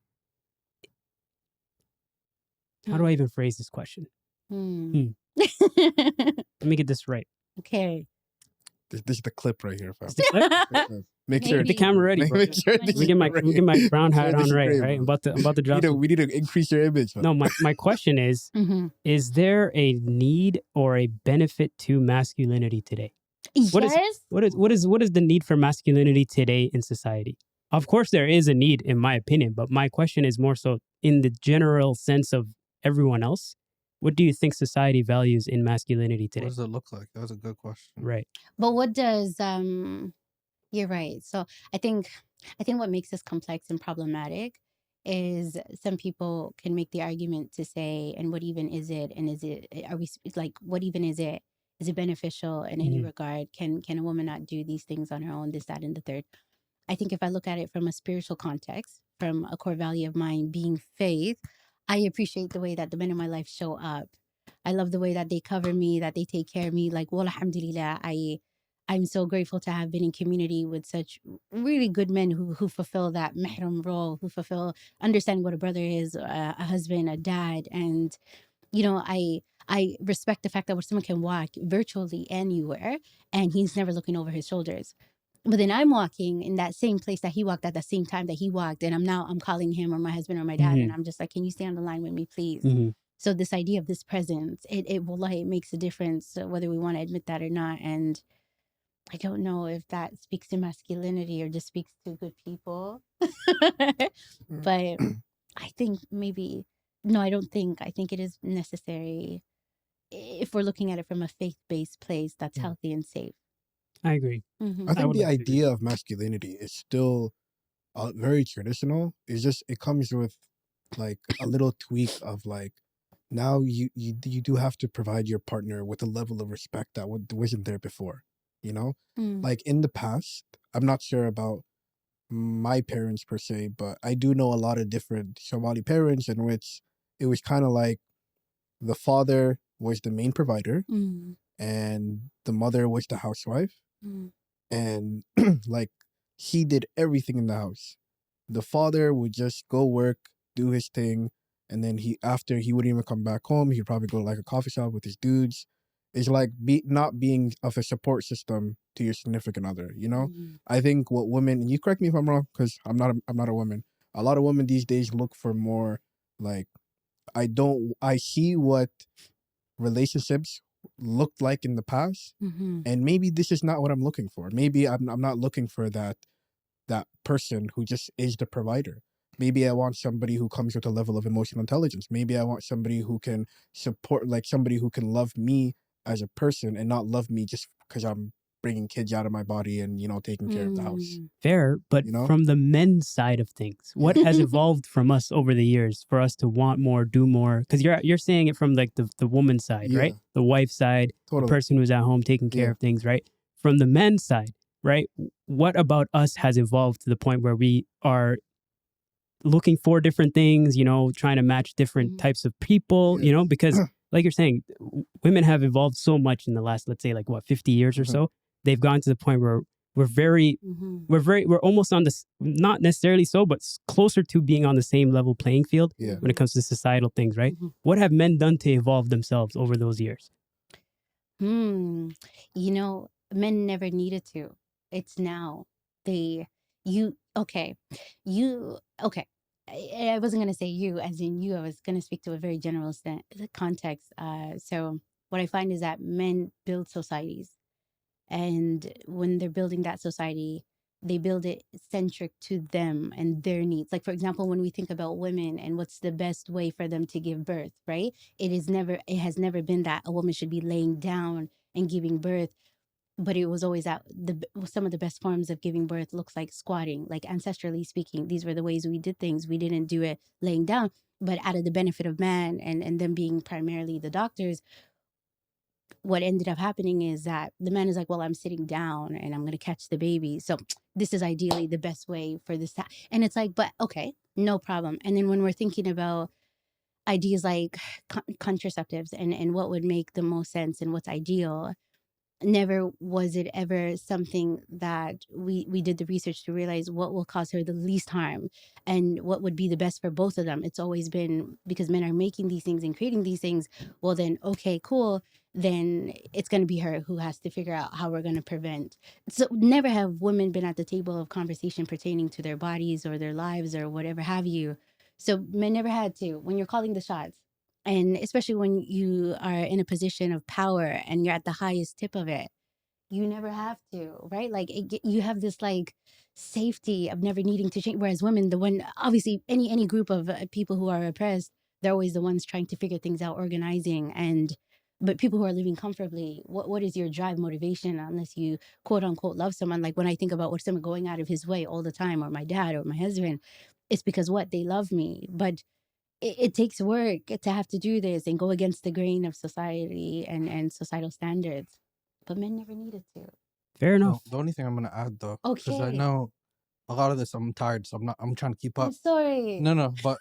how do I even phrase this question? Let me get this right. Okay. This is the clip right here, fam. Make sure the camera ready. Bro. Let me get my brown hat on right. I'm about to drop. We need to increase your image. No, my question is: is there a need or a benefit to masculinity today? Yes. What is the need for masculinity today in society? Of course, there is a need, in my opinion. But my question is more so in the general sense of everyone else. What do you think society values in masculinity today? What does it look like? That was a good question. Right. But what does you're right. So I think what makes this complex and problematic is some people can make the argument to say, and what even is it? And what even is it? Is it beneficial in any regard? Can a woman not do these things on her own? This, that, and the third. I think if I look at it from a spiritual context, from a core value of mine being faith, I appreciate the way that the men in my life show up. I love the way that they cover me, that they take care of me. Like, well, alhamdulillah, I'm so grateful to have been in community with such really good men who fulfill that mahram role, who fulfill understanding what a brother is, a husband, a dad. And, I respect the fact that where someone can walk virtually anywhere and he's never looking over his shoulders. But then I'm walking in that same place that he walked at the same time that he walked. And I'm calling him or my husband or my dad. And I'm just like, can you stay on the line with me, please? So this idea of this presence, it makes a difference whether we want to admit that or not. And I don't know if that speaks to masculinity or just speaks to good people. But I think I don't think. I think it is necessary if we're looking at it from a faith-based place that's healthy and safe. I agree. I think the idea of masculinity is still very traditional. It's just, it comes with like a little tweak of like, now you do have to provide your partner with a level of respect that wasn't there before, Like in the past, I'm not sure about my parents per se, but I do know a lot of different Somali parents in which it was kind of like the father was the main provider and the mother was the housewife. And like he did everything in the house. The father would just go work, do his thing, and then after he wouldn't even come back home. He'd probably go to like a coffee shop with his dudes. It's like not being of a support system to your significant other. I think what women, and you correct me if I'm wrong, because I'm not a woman. A lot of women these days look for more like, I see what relationships looked like in the past, and maybe this is not what I'm looking for. Maybe I'm not looking for that that person who just is the provider. Maybe I want somebody who comes with a level of emotional intelligence. Maybe I want somebody who can support, like somebody who can love me as a person and not love me just because I'm bringing kids out of my body and, you know, taking care of the house. Fair, but You know? from the men's side of things, what has evolved from us over the years for us to want more, do more? Because you're saying it from like the woman's side, Yeah. right? The wife side, the Totally. person who's at home taking care Yeah. of things, right? From the men's side, right? What about us has evolved to the point where we are looking for different things, you know, trying to match different types of people, you know, because like you're saying, women have evolved so much in the last, let's say like what, 50 years or so. They've gone to the point where we're almost on this, not necessarily so, but closer to being on the same level playing field when it comes to societal things, right? What have men done to evolve themselves over those years? You know, men never needed to. It's now. Okay. I wasn't going to say you as in you. I was going to speak to a very general context. So what I find is that men build societies. And when they're building that society, they build it centric to them and their needs. Like, for example, when we think about women and what's the best way for them to give birth, right? It has never been that a woman should be laying down and giving birth. But it was always that some of the best forms of giving birth looks like squatting, like ancestrally speaking. These were the ways we did things. We didn't do it laying down, but out of the benefit of man and them being primarily the doctors, what ended up happening is that the man is like, well, I'm sitting down and I'm going to catch the baby. So this is ideally the best way for this. And it's like, but okay, no problem. And then when we're thinking about ideas like contraceptives and what would make the most sense and what's ideal, never was it ever something that we did the research to realize what will cause her the least harm and what would be the best for both of them. It's always been because men are making these things and creating these things. Well, then, okay, cool. Then it's going to be her who has to figure out how we're going to prevent. So never have women been at the table of conversation pertaining to their bodies or their lives or whatever have you. So men never had to. When you're calling the shots, and especially when you are in a position of power and you're at the highest tip of it, you never have to, right? Like you have this like safety of never needing to change. Whereas women, the one, obviously any group of people who are oppressed, they're always the ones trying to figure things out, organizing. But people who are living comfortably, what is your drive, motivation, unless you quote unquote love someone? Like when I think about what someone going out of his way all the time, or my dad or my husband, it's because what, they love me. But it takes work to have to do this and go against the grain of society and societal standards. But men never needed to. Fair enough. The only thing I'm gonna add though, because I Okay. know a lot of this, I'm tired, so I'm trying to keep up. I'm sorry. No, but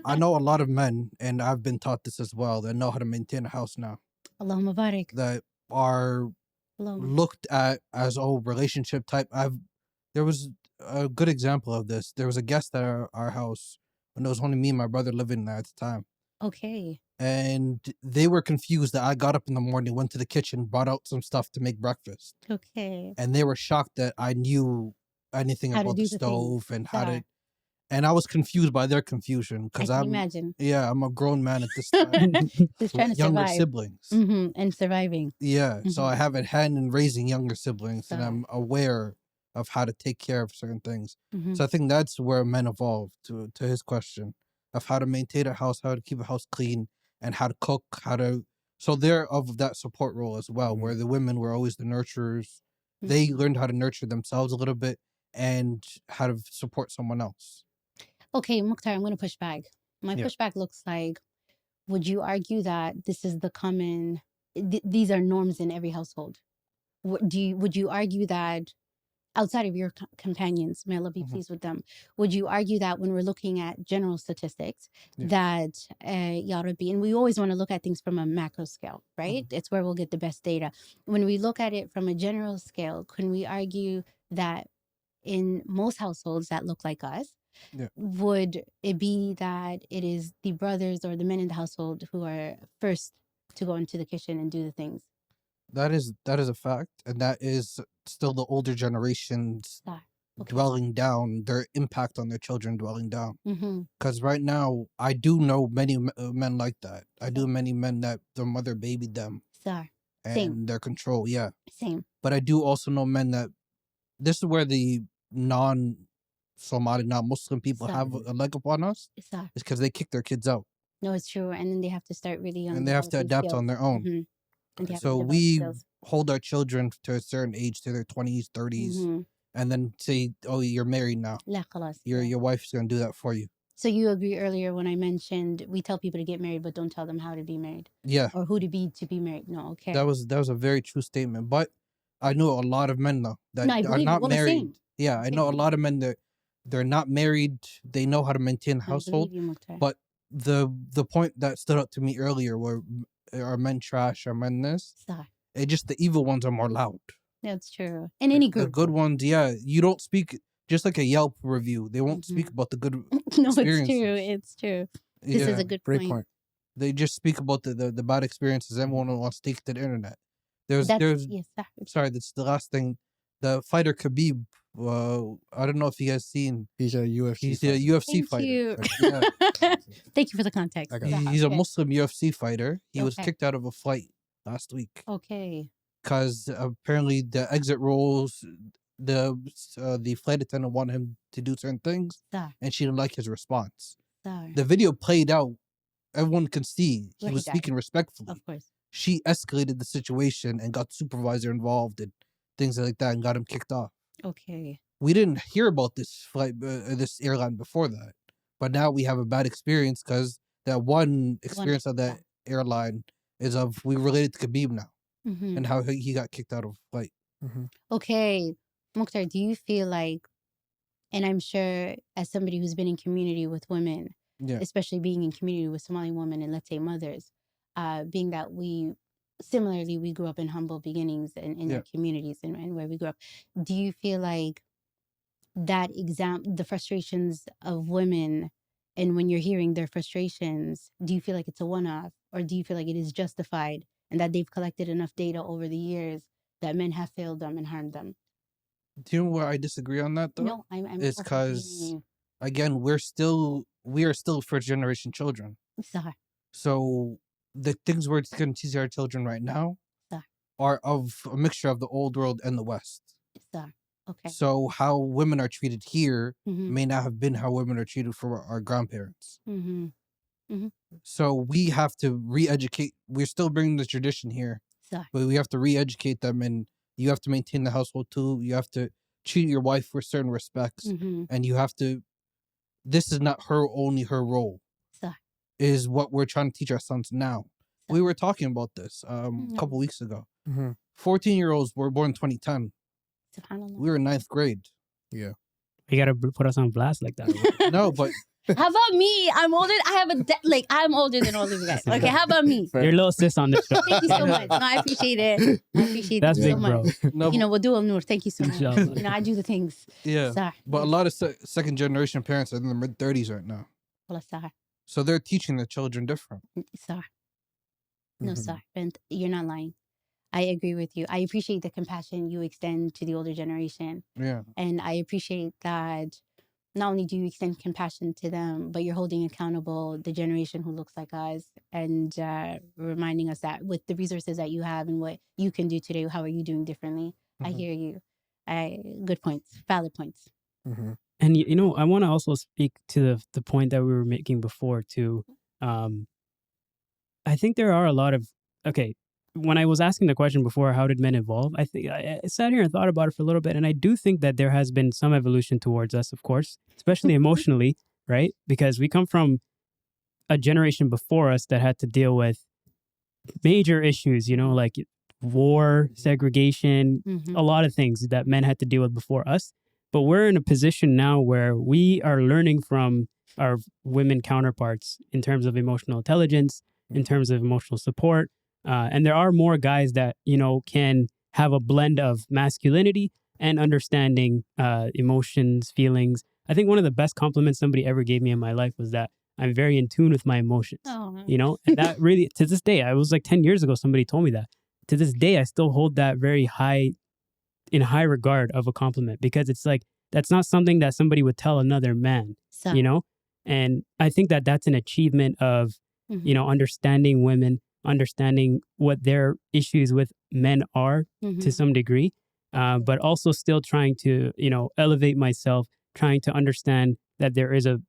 I know a lot of men, and I've been taught this as well, that know how to maintain a house now, Allahumma barik. that are looked at as relationship type. There was a good example of this. There was a guest at our house when it was only me and my brother living there at the time. Okay. And they were confused that I got up in the morning, went to the kitchen, brought out some stuff to make breakfast. Okay. And they were shocked that I knew anything How to about do the the stove things. and how to. And I was confused by their confusion because I can imagine. I'm a grown man at this time. Just trying to Younger survive. siblings. And surviving. Yeah. So I have a hand in raising younger siblings, and So. I'm aware of how to take care of certain things. Mhm. So I think that's where men evolved to his question of how to maintain a house, how to keep a house clean, and how to cook, so they're of that support role as well, where the women were always the nurturers. They learned how to nurture themselves a little bit and how to support someone else. Okay, Mukhtar, I'm going to push back. My pushback looks like, would you argue that this is the common, these are norms in every household? Would you argue that outside of your companions, may Allah be pleased with them, would you argue that when we're looking at general statistics that, Ya Rabbi, and we always want to look at things from a macro scale, right? It's where we'll get the best data. When we look at it from a general scale, can we argue that in most households that look like us, would it be that it is the brothers or the men in the household who are first to go into the kitchen and do the things? That is a fact, and that is still the older generations dwelling down, their impact on their children dwelling down. Because right now, I do know many men like that. I do many men that their mother babied them. And their control, Same. But I do also know men that this is where the non-Somali, non-Muslim people have a leg up on us, صح. is because they kick their kids out. No, it's true. And then they have to start really young. And they have to developing adapt on their own. Mhm. And they have to So develop we skills. hold our children to a certain age, to their 20s, 30s, Mhm. and then say, oh, you're married now. لا خلاص. Your wife's going to do that for you. So you agree earlier when I mentioned we tell people to get married, but don't tell them how to be married Yeah, or who to be married. No, okay. that was a very true statement. But I know a lot of men though that No, I are believe not well, the married. same. Yeah, I Same know a thing. lot of men that they're not married. They know how to maintain a I household. believe you, Mukhtar. But the point that stood out to me earlier were, are men trash, are men this? صح. It just the evil ones are more loud. That's true. In any The group. good ones, yeah, you don't speak, just like a Yelp review. They won't speak about the good No, it's true. experiences. It's true. This is Yeah, a good Great point. point. they just speak about the bad experiences. Everyone wants to take to the internet. There's Yes, صح. sorry, that's the last thing. The fighter Khabib, I don't know if you guys seen. He's a UFC. He's fighter. a UFC Thank fighter. you. Yeah. Thank you for the context. I got He's a Okay. Muslim UFC fighter. He was Okay. kicked out of a fight last week Okay. because apparently the exit rules, the flight attendant wanted him to do certain things, صح. and she didn't like his response. صح. The video played out. Everyone can see he Where he was died. speaking respectfully. Of course. She escalated the situation and got the supervisor involved and things like that and got him kicked off. Okay. We didn't hear about this flight, this airline before that, but now we have a bad experience because that one experience of that airline is of we related to Khabib now Mhm. and how he got kicked out of a flight. Okay. Mukhtar, do you feel like, and I'm sure as somebody who's been in community with women, Yeah, especially being in community with Somali women and let's say mothers, being that we grew up in humble beginnings in Yeah. our communities and where we grew up. Do you feel like the frustrations of women, and when you're hearing their frustrations, do you feel like it's a one-off, or do you feel like it is justified and that they've collected enough data over the years that men have failed them and harmed them? do you know where I disagree on that though? No, I'm It's open to hearing because you. again we are still first generation children. صح. So the things we're going to teach our children right now صح. are of a mixture of the old world and the West. صح. Okay. So how women are treated here Mhm. may not have been how women are treated for our grandparents. Mhm. So we have to re-educate. We're still bringing the tradition here, صح. but we have to re-educate them, and you have to maintain the household too. You have to treat your wife with certain respects, Mhm. and you have to. This is not only her role. صح. Is what we're trying to teach our sons now. We were talking about this a couple weeks ago. 14-year-olds were born in 2010. Subhanallah. We were in 9th grade. You gotta put us on blast like that. No, but How about me? I'm older. I have I'm older than all of you guys. Okay, how about me? Your little sis on the show. Thank you so much. No, I appreciate it. I appreciate That's it big, so much. bro. no, You know, we'll do Noor. Thank you so much. Inshallah. You know, I do the things. yeah. صح. But a lot of second generation parents are in their mid 30s right now, والله صح. so they're teaching their children different. صح. No, صح. And you're not lying. I agree with you. I appreciate the compassion you extend to the older generation. Yeah, And I appreciate that not only do you extend compassion to them, but you're holding accountable the generation who looks like us and reminding us that with the resources that you have and what you can do today, how are you doing differently? I hear you. Good points, valid points. And you know, I want to also speak to the point that we were making before too. I think there are a lot of when I was asking the question before, how did men evolve? I think I sat here and thought about it for a little bit, and I do think that there has been some evolution towards us, of course, especially emotionally, right? Because we come from a generation before us that had to deal with major issues, you know, like war, segregation, a lot of things that men had to deal with before us. But we're in a position now where we are learning from our women counterparts in terms of emotional intelligence, in terms of emotional support. And there are more guys that, you know, can have a blend of masculinity and understanding emotions, feelings. I think one of the best compliments somebody ever gave me in my life was that I'm very in tune with my emotions, you know, and that really, to this day, I was like 10 years ago, somebody told me that. To this day, I still hold that very in high regard of a compliment, because it's like, that's not something that somebody would tell another man, you know? And I think that that's an achievement of, you know, understanding women, understanding what their issues with men are to some degree. but also still trying to, elevate myself, trying to understand that there is a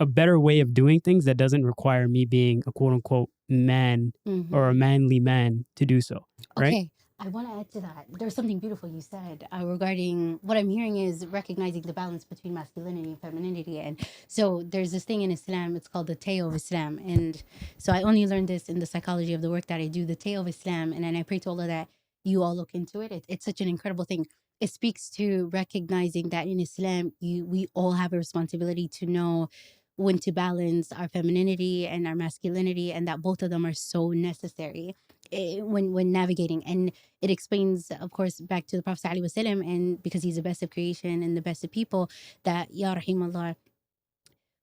better way of doing things that doesn't require me being a quote unquote man or a manly man to do so. Right? Okay. I want to add to that. There's something beautiful you said regarding what I'm hearing is recognizing the balance between masculinity and femininity. And so there's this thing in Islam, it's called the Tay of Islam. And so I only learned this in the psychology of the work that I do, the Tay of Islam. And then I pray to Allah that you all look into it. It's such an incredible thing. It speaks to recognizing that in Islam, we all have a responsibility to know when to balance our femininity and our masculinity, and that both of them are so necessary when navigating. And it explains, of course, back to the Prophet ﷺ, and because he's the best of creation and the best of people, that Ya Rahimallah,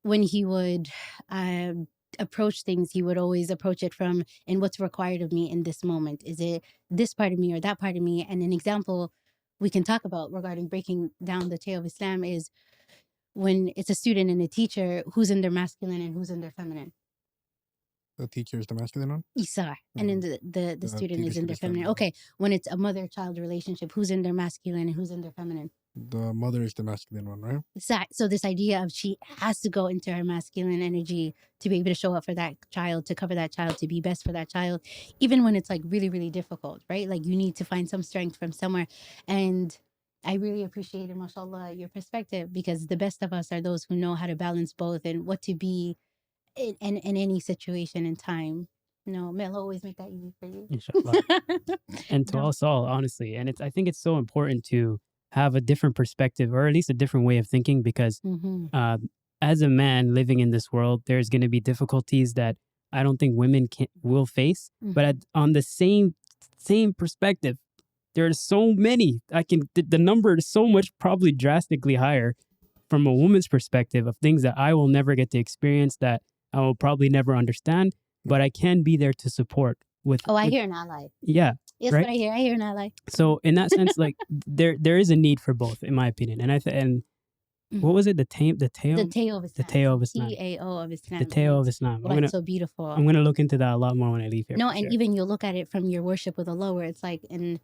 when he would approach things, he would always approach it from, and what's required of me in this moment? Is it this part of me or that part of me? And an example we can talk about regarding breaking down the tale of Islam is when it's a student and a teacher, who's in their masculine and who's in their feminine. The teacher is the masculine one? Isa. And then the student is in their feminine. Okay. When it's a mother-child relationship, who's in their masculine and who's in their feminine? The mother is the masculine one, right? Isa. So this idea of she has to go into her masculine energy to be able to show up for that child, to cover that child, to be best for that child, even when it's like really, really difficult, right? Like you need to find some strength from somewhere. And I really appreciated, mashallah, your perspective, because the best of us are those who know how to balance both and what to be in any situation and time. No, may Allah always make that easy for you. Inshallah. And to us all, honestly. And I think it's so important to have a different perspective, or at least a different way of thinking, because as a man living in this world, there's going to be difficulties that I don't think women will face. But on the same perspective, there are so many. The number is so much, probably drastically higher from a woman's perspective, of things that I will never get to experience, that I will probably never understand, but I can be there to support with. I hear an ally. Yeah. Yes, right? What I hear an ally. So in that sense, like there is a need for both, in my opinion. And what was it? The tail of Islam. The tail of Islam. T-A-O of Islam. The tail of Islam. That's so beautiful. I'm gonna look into that a lot more when I leave here. No, and even you'll look at it from your worship with Allah, where it's like in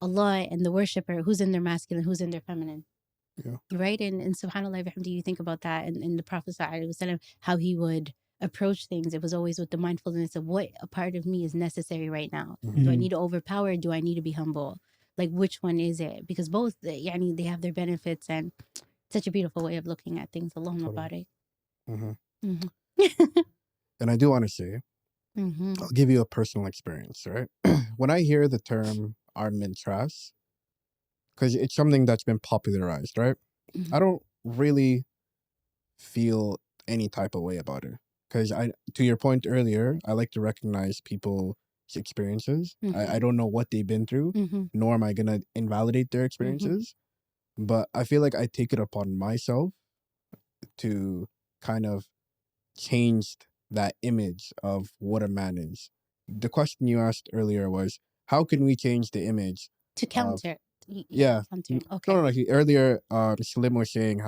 Allah and the worshipper, who's in their masculine, who's in their feminine. Yeah. Right? And subhanAllah, do you think about that? And in the Prophet ﷺ, how he would approach things, it was always with the mindfulness of what a part of me is necessary right now. Do I need to overpower? Do I need to be humble? Like, which one is it? Because both, they have their benefits, and such a beautiful way of looking at things. Allahumma barik. And I do want to say, I'll give you a personal experience, right? When I hear the term arm trash, because it's something that's been popularized, right? I don't really feel any type of way about it. Because to your point earlier, I like to recognize people's experiences. I don't know what they've been through, nor am I going to invalidate their experiences. But I feel like I take it upon myself to kind of change that image of what a man is. The question you asked earlier was, how can we change the image? To counter. Yeah. Counter. Okay. No. Earlier, Salim was saying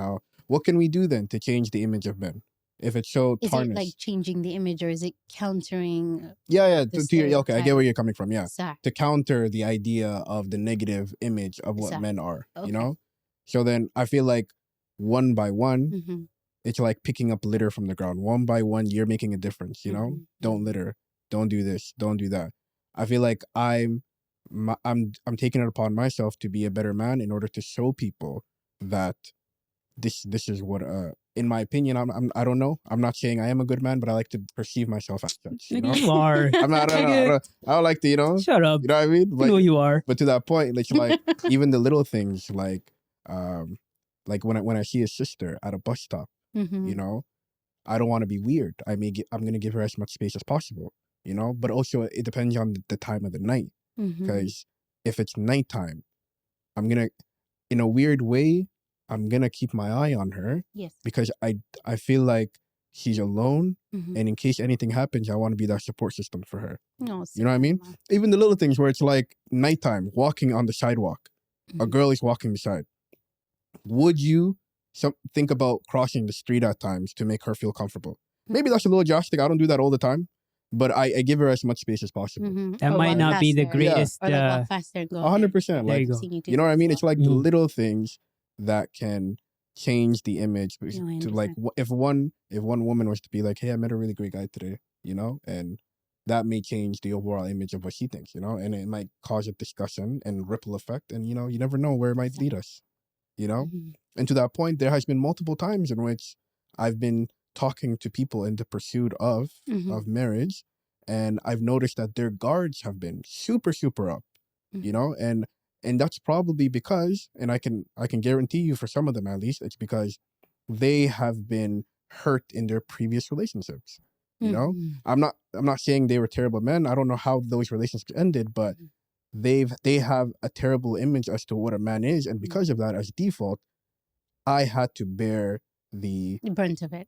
what can we do then to change the image of men? If it's so tarnished. Is it like changing the image, or is it countering? Yeah. Okay, I get where you're coming from. Yeah. Sorry. To counter the idea of the negative image of what men are, you know? So then I feel like one by one, it's like picking up litter from the ground. One by one, you're making a difference, you know? Don't litter. Don't do this. Don't do that. I feel like I'm taking it upon myself to be a better man in order to show people that this is what in my opinion, I don't know. I'm not saying I am a good man, but I like to perceive myself as such. You know? You are. I'm not. I don't like to, Shut up. You know what I mean? But, you you are. But to that point, it's like even the little things, like when I see a sister at a bus stop, you know, I don't want to be weird. I'm gonna give her as much space as possible, you know. But also, it depends on the time of the night, because if it's nighttime, I'm gonna, in a weird way, I'm gonna keep my eye on her. Yes. Because I feel like she's alone, and in case anything happens, I want to be that support system for her. No, you know what I mean? Even the little things where it's like nighttime, walking on the sidewalk, a girl is walking beside. Would you think about crossing the street at times to make her feel comfortable? Maybe that's a little drastic. I don't do that all the time, but I give her as much space as possible. That Or might walk not be the faster. greatest. Or like walk faster and go 100%. ahead. There Like, you go. Seeing you do you know what I that mean? as It's like the little things that can change the image No, I to like understand. if one woman was to be like, hey, I met a really great guy today, you know, and that may change the overall image of what she thinks, you know, and it might cause a discussion and ripple effect, and you know, you never know where it might lead us, you know. And to that point, there has been multiple times in which I've been talking to people in the pursuit of marriage, and I've noticed that their guards have been super up, you know, and that's probably because, and I can guarantee you for some of them at least, it's because they have been hurt in their previous relationships. You know, I'm not saying they were terrible men. I don't know how those relationships ended, but they have a terrible image as to what a man is, and because of that, as default, I had to bear the brunt of it.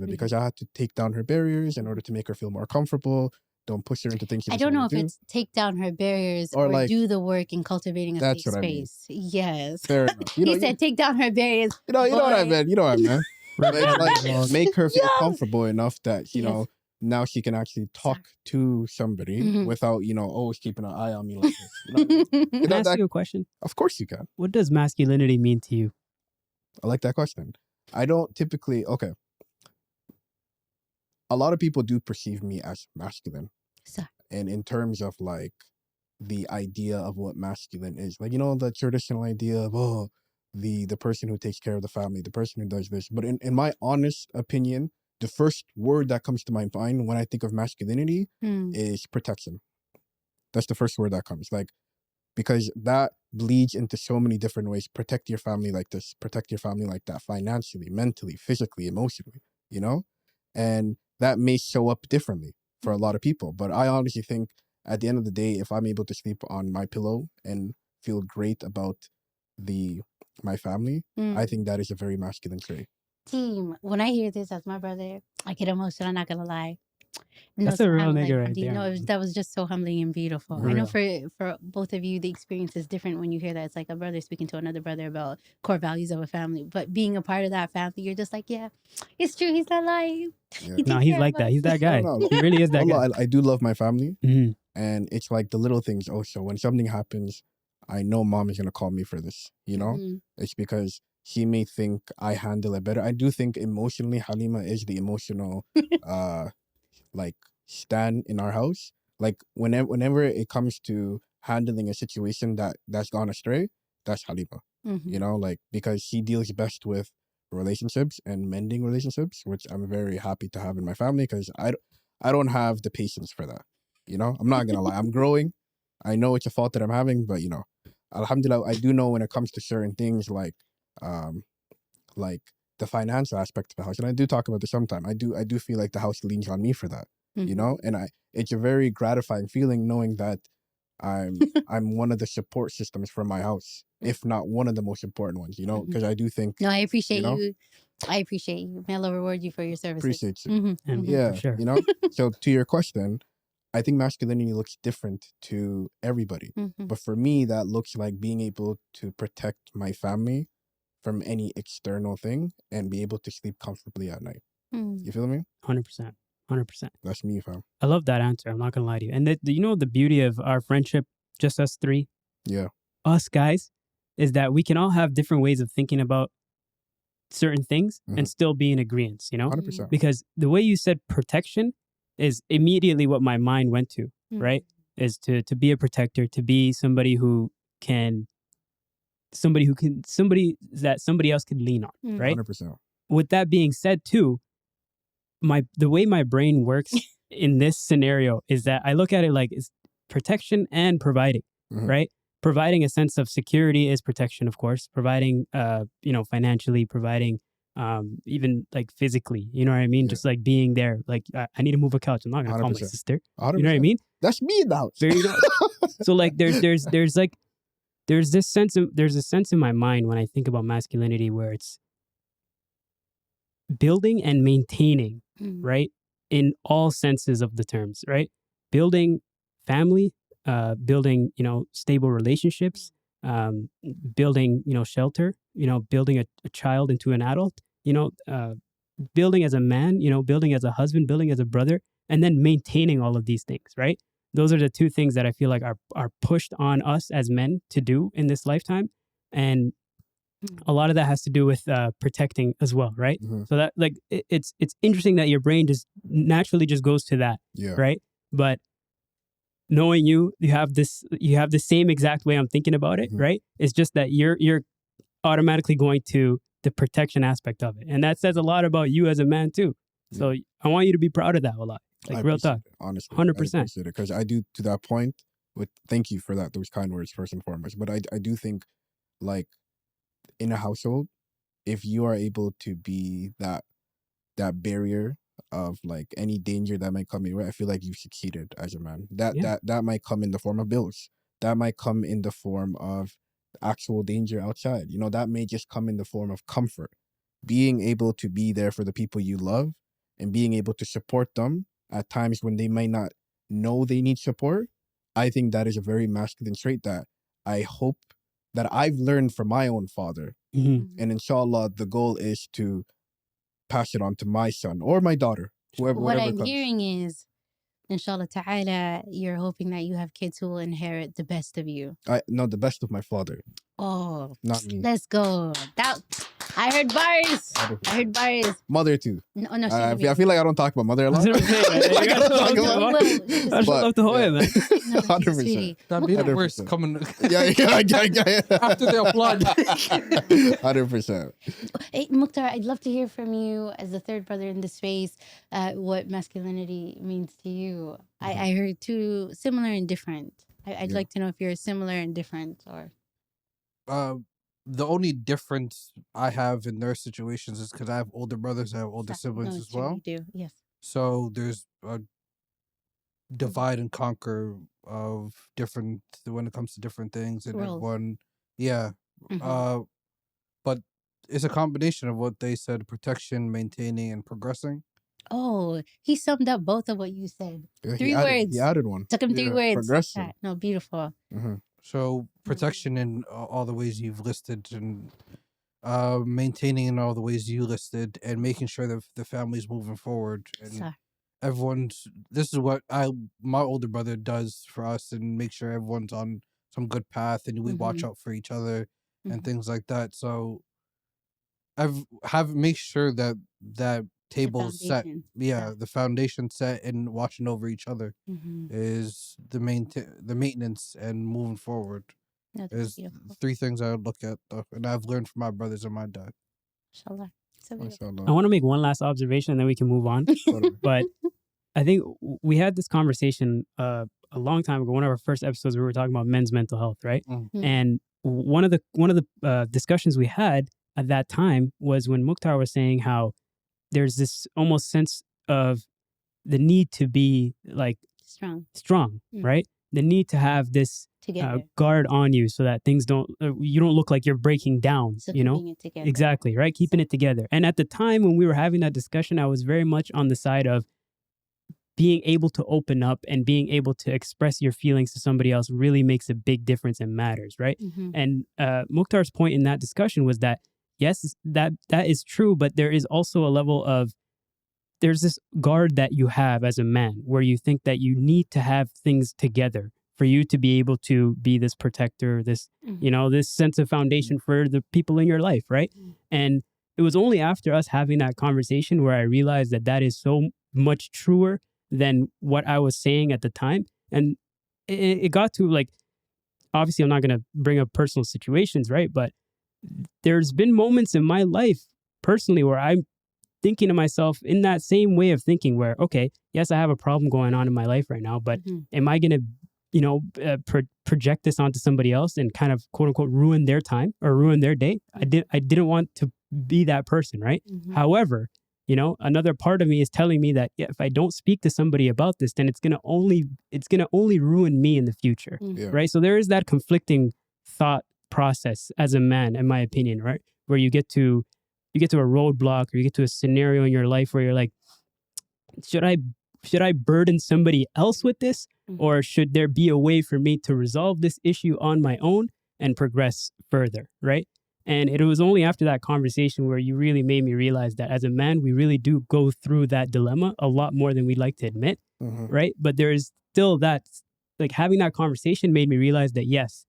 because I had to take down her barriers in order to make her feel more comfortable. Don't push her into things she I doesn't don't know wanna if do. it's take down her barriers Or or like, do the work in cultivating a safe that's what I mean. space. Yes. Fair enough. You know, He said take down her barriers. you know what I boy. meant. You know what I meant. But it's like Well, make her feel Yes. comfortable enough that, you Yes. know, now she can actually talk to somebody without, you know, always keeping an eye on me like this. You know what I mean? can I ask you a question? Of course you can. What does masculinity mean to you? I like that question. I don't typically, okay. A lot of people do perceive me as masculine. Sorry. And in terms of like the idea of what masculine is, like, you know, the traditional idea of, oh, the person who takes care of the family, the person who does this. But in my honest opinion, the first word that comes to my mind when I think of masculinity is protection. That's the first word that comes. Like, because that bleeds into so many different ways. Protect your family like this, protect your family like that, financially, mentally, physically, emotionally, you know? And that may show up differently for a lot of people. But I honestly think at the end of the day, if I'm able to sleep on my pillow and feel great about my family, I think that is a very masculine trait. Team, when I hear this as my brother, I get emotional, I'm not gonna lie. That's a real nigga right there. No, that was just so humbling and beautiful. I know for both of you, the experience is different when you hear that. It's like a brother speaking to another brother about core values of a family. But being a part of that family, you're just like, yeah, it's true. He's not lying. Yeah. No, he's like that. He's that guy. He really is that guy. I do love my family. And it's like the little things also. When something happens, I know mom is going to call me for this, you know? It's because she may think I handle it better. I do think emotionally, Halima is the emotional like stand in our house. Like whenever it comes to handling a situation that's gone astray, that's Halima. You know, like, because she deals best with relationships and mending relationships, which I'm very happy to have in my family, because I don't have the patience for that. You know, I'm not gonna lie. I'm growing. I know it's a fault that I'm having, but you know, alhamdulillah, I do know when it comes to certain things like the financial aspect of the house, and I do talk about this sometime. I do feel like the house leans on me for that, you know, and it's a very gratifying feeling knowing that I'm one of the support systems for my house, if not one of the most important ones, you know, because I do think. No, I appreciate you. Know, I appreciate you. May Allah reward you for your services. Appreciate you. Yeah, for sure. You know. So to your question, I think masculinity looks different to everybody, but for me, that looks like being able to protect my family from any external thing and be able to sleep comfortably at night. You feel me? 100%. 100%. That's me, fam. I love that answer. I'm not gonna lie to you. And you know the beauty of our friendship, just us three, us guys, is that we can all have different ways of thinking about certain things and still be in agreement. You know, 100%. because the way you said protection is immediately what my mind went to. Right? Is to be a protector, to be somebody that somebody else could lean on. Right? 100%. With that being said, too, the way my brain works in this scenario is that I look at it like it's protection and providing, right? Providing a sense of security is protection, of course. Providing, financially, providing, even like physically, you know what I mean? Just like being there. Like I need to move a couch. I'm not gonna call my 100%. sister. 100%. You know what I mean? That's me in the house. There you go. So like, there's a sense in my mind when I think about masculinity where it's building and maintaining, right? In all senses of the terms, right? Building family, building, stable relationships, building, shelter, building a child into an adult, building as a man, building as a husband, building as a brother, and then maintaining all of these things, right? Those are the two things that I feel like are pushed on us as men to do in this lifetime. And a lot of that has to do with protecting as well, right? So that like it's interesting that your brain just naturally just goes to that, right? But knowing you have the same exact way I'm thinking about it, right? It's just that you're automatically going to the protection aspect of it, and that says a lot about you as a man too. So I want you to be proud of that a lot, like real talk, honestly, 100%. Because I do, to that point. Thank you for that, those kind words first and foremost. But I do think, like, in a household, if you are able to be that barrier of like any danger that might come your way, I feel like you've succeeded as a man. That might come in the form of bills. That might come in the form of actual danger outside. You know, that may just come in the form of comfort. Being able to be there for the people you love and being able to support them at times when they might not know they need support. I think that is a very masculine trait that I hope that I've learned from my own father. And inshallah, the goal is to pass it on to my son or my daughter, What whatever I'm comes. hearing is, inshallah ta'ala, you're hoping that you have kids who will inherit the best of you. No, the best of my father. Oh, not me. Let's go. I heard bars. I heard bars. Mother too. No, I feel like I don't talk about mother a lot. That's what I'm saying. You gotta talk about it. I love the Hoya, man. 100%. That'd be the 100%. worst coming Yeah. after the applaud. 100%. Hey, Mukhtar, I'd love to hear from you as the third brother in this space, what masculinity means to you. I heard two, similar and different. I'd like to know if you're similar and different, or... The only difference I have in their situations is because I have older brothers, I have older siblings as well. You do, yes. So there's a divide and conquer of different when it comes to different things, and Roles. everyone, but it's a combination of what they said: protection, maintaining, and progressing. Oh, he summed up both of what you said. Yeah, Three words. He added one. Took him 3 words. Progressing. No, beautiful. So protection in all the ways you've listed, and maintaining in all the ways you listed, and making sure that the family's moving forward, and everyone's. This is what my older brother does for us, and make sure everyone's on some good path, and we watch out for each other and things like that. So make sure that table's set. Yeah, the foundation set, and watching over each other is the maintenance and moving forward. Is beautiful. 3 things I would look at, and I've learned from my brothers and my dad. Inshallah. I want to make one last observation, and then we can move on. But I think we had this conversation a long time ago. One of our first episodes, we were talking about men's mental health, right? And one of the discussions we had at that time was when Mukhtar was saying how there's this almost sense of the need to be like strong, right? The need to have this guard on you so that things you don't look like you're breaking down, so you know? Keeping it together. Exactly, right? Keeping it together. And at the time when we were having that discussion, I was very much on the side of being able to open up and being able to express your feelings to somebody else really makes a big difference and matters, right? And Mukhtar's point in that discussion was that, yes, that is true, but there is also a level of, there's this guard that you have as a man where you think that you need to have things together for you to be able to be this protector, this, you know, this sense of foundation for the people in your life, right? And it was only after us having that conversation where I realized that is so much truer than what I was saying at the time. And it got to, like, obviously I'm not going to bring up personal situations, right? But there's been moments in my life personally where I'm thinking to myself in that same way of thinking where, okay, yes, I have a problem going on in my life right now, but am I going to, you know, project this onto somebody else and kind of quote unquote ruin their time or ruin their day? I didn't want to be that person, right? However, you know, another part of me is telling me that if I don't speak to somebody about this, then it's gonna only ruin me in the future, right? So there is that conflicting thought process as a man, in my opinion, right? Where you get to a roadblock or you get to a scenario in your life where you're like, should I burden somebody else with this, or should there be a way for me to resolve this issue on my own and progress further, right? And it was only after that conversation where you really made me realize that as a man, we really do go through that dilemma a lot more than we'd like to admit, right? But there is still that, like having that conversation made me realize that yes,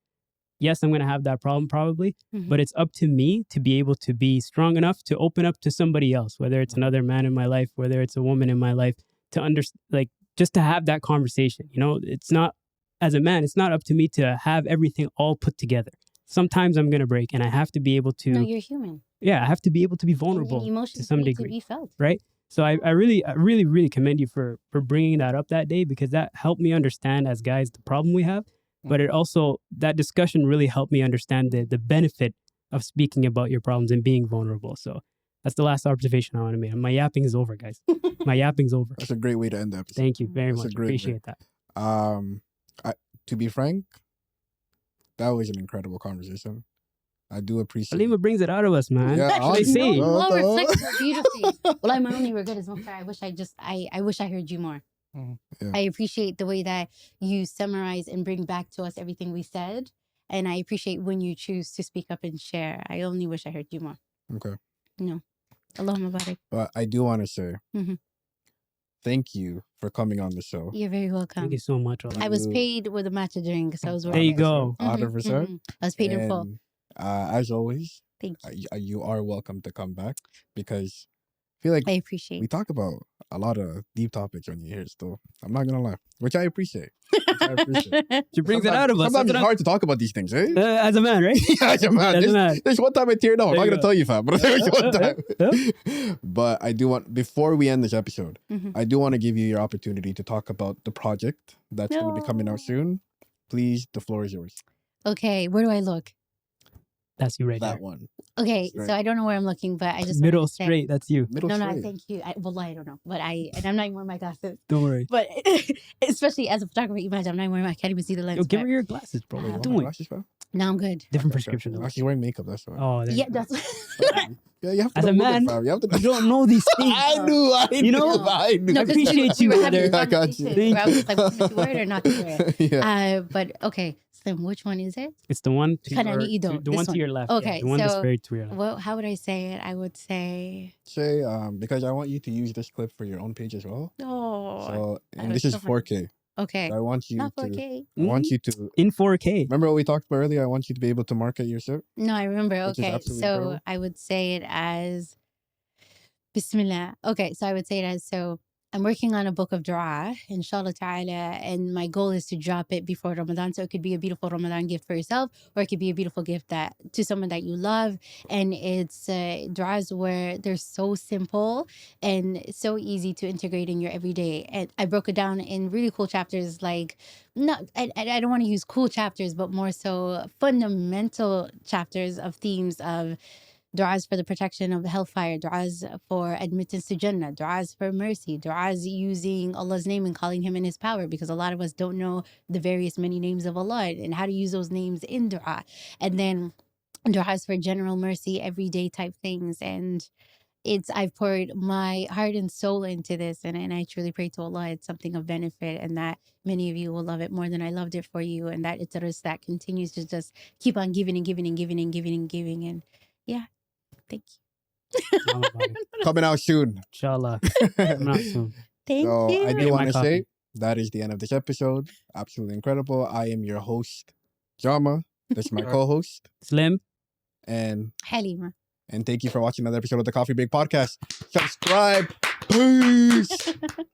I'm going to have that problem probably, but it's up to me to be able to be strong enough to open up to somebody else, whether it's another man in my life, whether it's a woman in my life, to like just to have that conversation. You know, it's not, as a man, it's not up to me to have everything all put together. Sometimes I'm going to break and I have to be able to. No, you're human. Yeah, I have to be able to be vulnerable to some degree. To be felt. Right? So I really commend you for bringing that up that day, because that helped me understand as guys the problem we have. But it also, that discussion really helped me understand the benefit of speaking about your problems and being vulnerable. So that's the last observation I want to make. My yapping is over, guys. My yapping's over. That's a great way to end the episode. Thank you very much. Appreciate that. To be frank, that was an incredible conversation. I do appreciate Halima brings it out of us, man. Yeah, Actually, say you all reflect so beautifully. Well, my only regret is I wish I heard you more. Yeah. I appreciate the way that you summarize and bring back to us everything we said. And I appreciate when you choose to speak up and share. I only wish I heard you more. Okay. No. Allahumma barik. But I do want to say thank you for coming on the show. You're very welcome. Thank you so much. I was paid with a matcha drink, so I was there you go. 100%. I was paid in full. As always, thank you. You are welcome to come back, because I feel like I appreciate we talk about a lot of deep topics when you're here still. I'm not going to lie, which I appreciate. She brings it out of us. Sometimes it's hard to talk about these things, eh? As a man, right? Yeah, as a man. There's one time I teared up. I'm not going to tell you, fam, but there's one time. But I do want, before we end this episode, I do want to give you your opportunity to talk about the project that's going to be coming out soon. Please, the floor is yours. Okay, where do I look? That's you right that there. One. Okay, so I don't know where I'm looking, but I just middle straight. That's you. Middle straight. No, thank you. I don't know, but I'm not even wearing my glasses. Don't worry. But especially as a photographer, imagine I'm not wearing. I can't even see the lens. Yo, give her your glasses, bro. What are you doing? Glasses, bro? No, I'm good. Different prescription. Though. She's wearing makeup. That's why. Oh, yeah, that's. Yeah, you have to. As a man, you don't know these things. I knew. I appreciate you, brother. I got you. I was like, to wear it or not to wear it. Yeah. But okay. Which one is it? It's the one to your left. Okay, yeah, the one that's very to your left. Well, how would I say it? I would say because I want you to use this clip for your own page as well. Oh. So this is 4K. Okay. So I want you not 4K. I want you to in 4K. Remember what we talked about earlier? I want you to be able to market your shirt. No, I remember. Okay. So incredible. I would say it as Bismillah. Okay, so I would say it as I'm working on a book of dua, inshallah ta'ala, and my goal is to drop it before Ramadan. So it could be a beautiful Ramadan gift for yourself, or it could be a beautiful gift to someone that you love. And it's duas where they're so simple and so easy to integrate in your everyday. And I broke it down in really cool chapters, like, I don't want to use cool chapters, but more so fundamental chapters of themes of du'as for the protection of the hellfire, du'as for admittance to Jannah, du'as for mercy, du'as using Allah's name and calling Him in His power, because a lot of us don't know the various many names of Allah and how to use those names in du'a. And then du'as for general mercy, everyday type things. And I've poured my heart and soul into this, and I truly pray to Allah it's something of benefit, and that many of you will love it more than I loved it for you, and that it's a risk that continues to just keep on giving and giving and giving and giving and giving. And yeah. Thank you. Coming out soon. Inshallah. Coming out soon. Thank you. I do want to say that is the end of this episode. Absolutely incredible. I am your host, Jama. This is my co-host, Slim. And Halima. And thank you for watching another episode of the Coffee Break Podcast. Subscribe. Peace.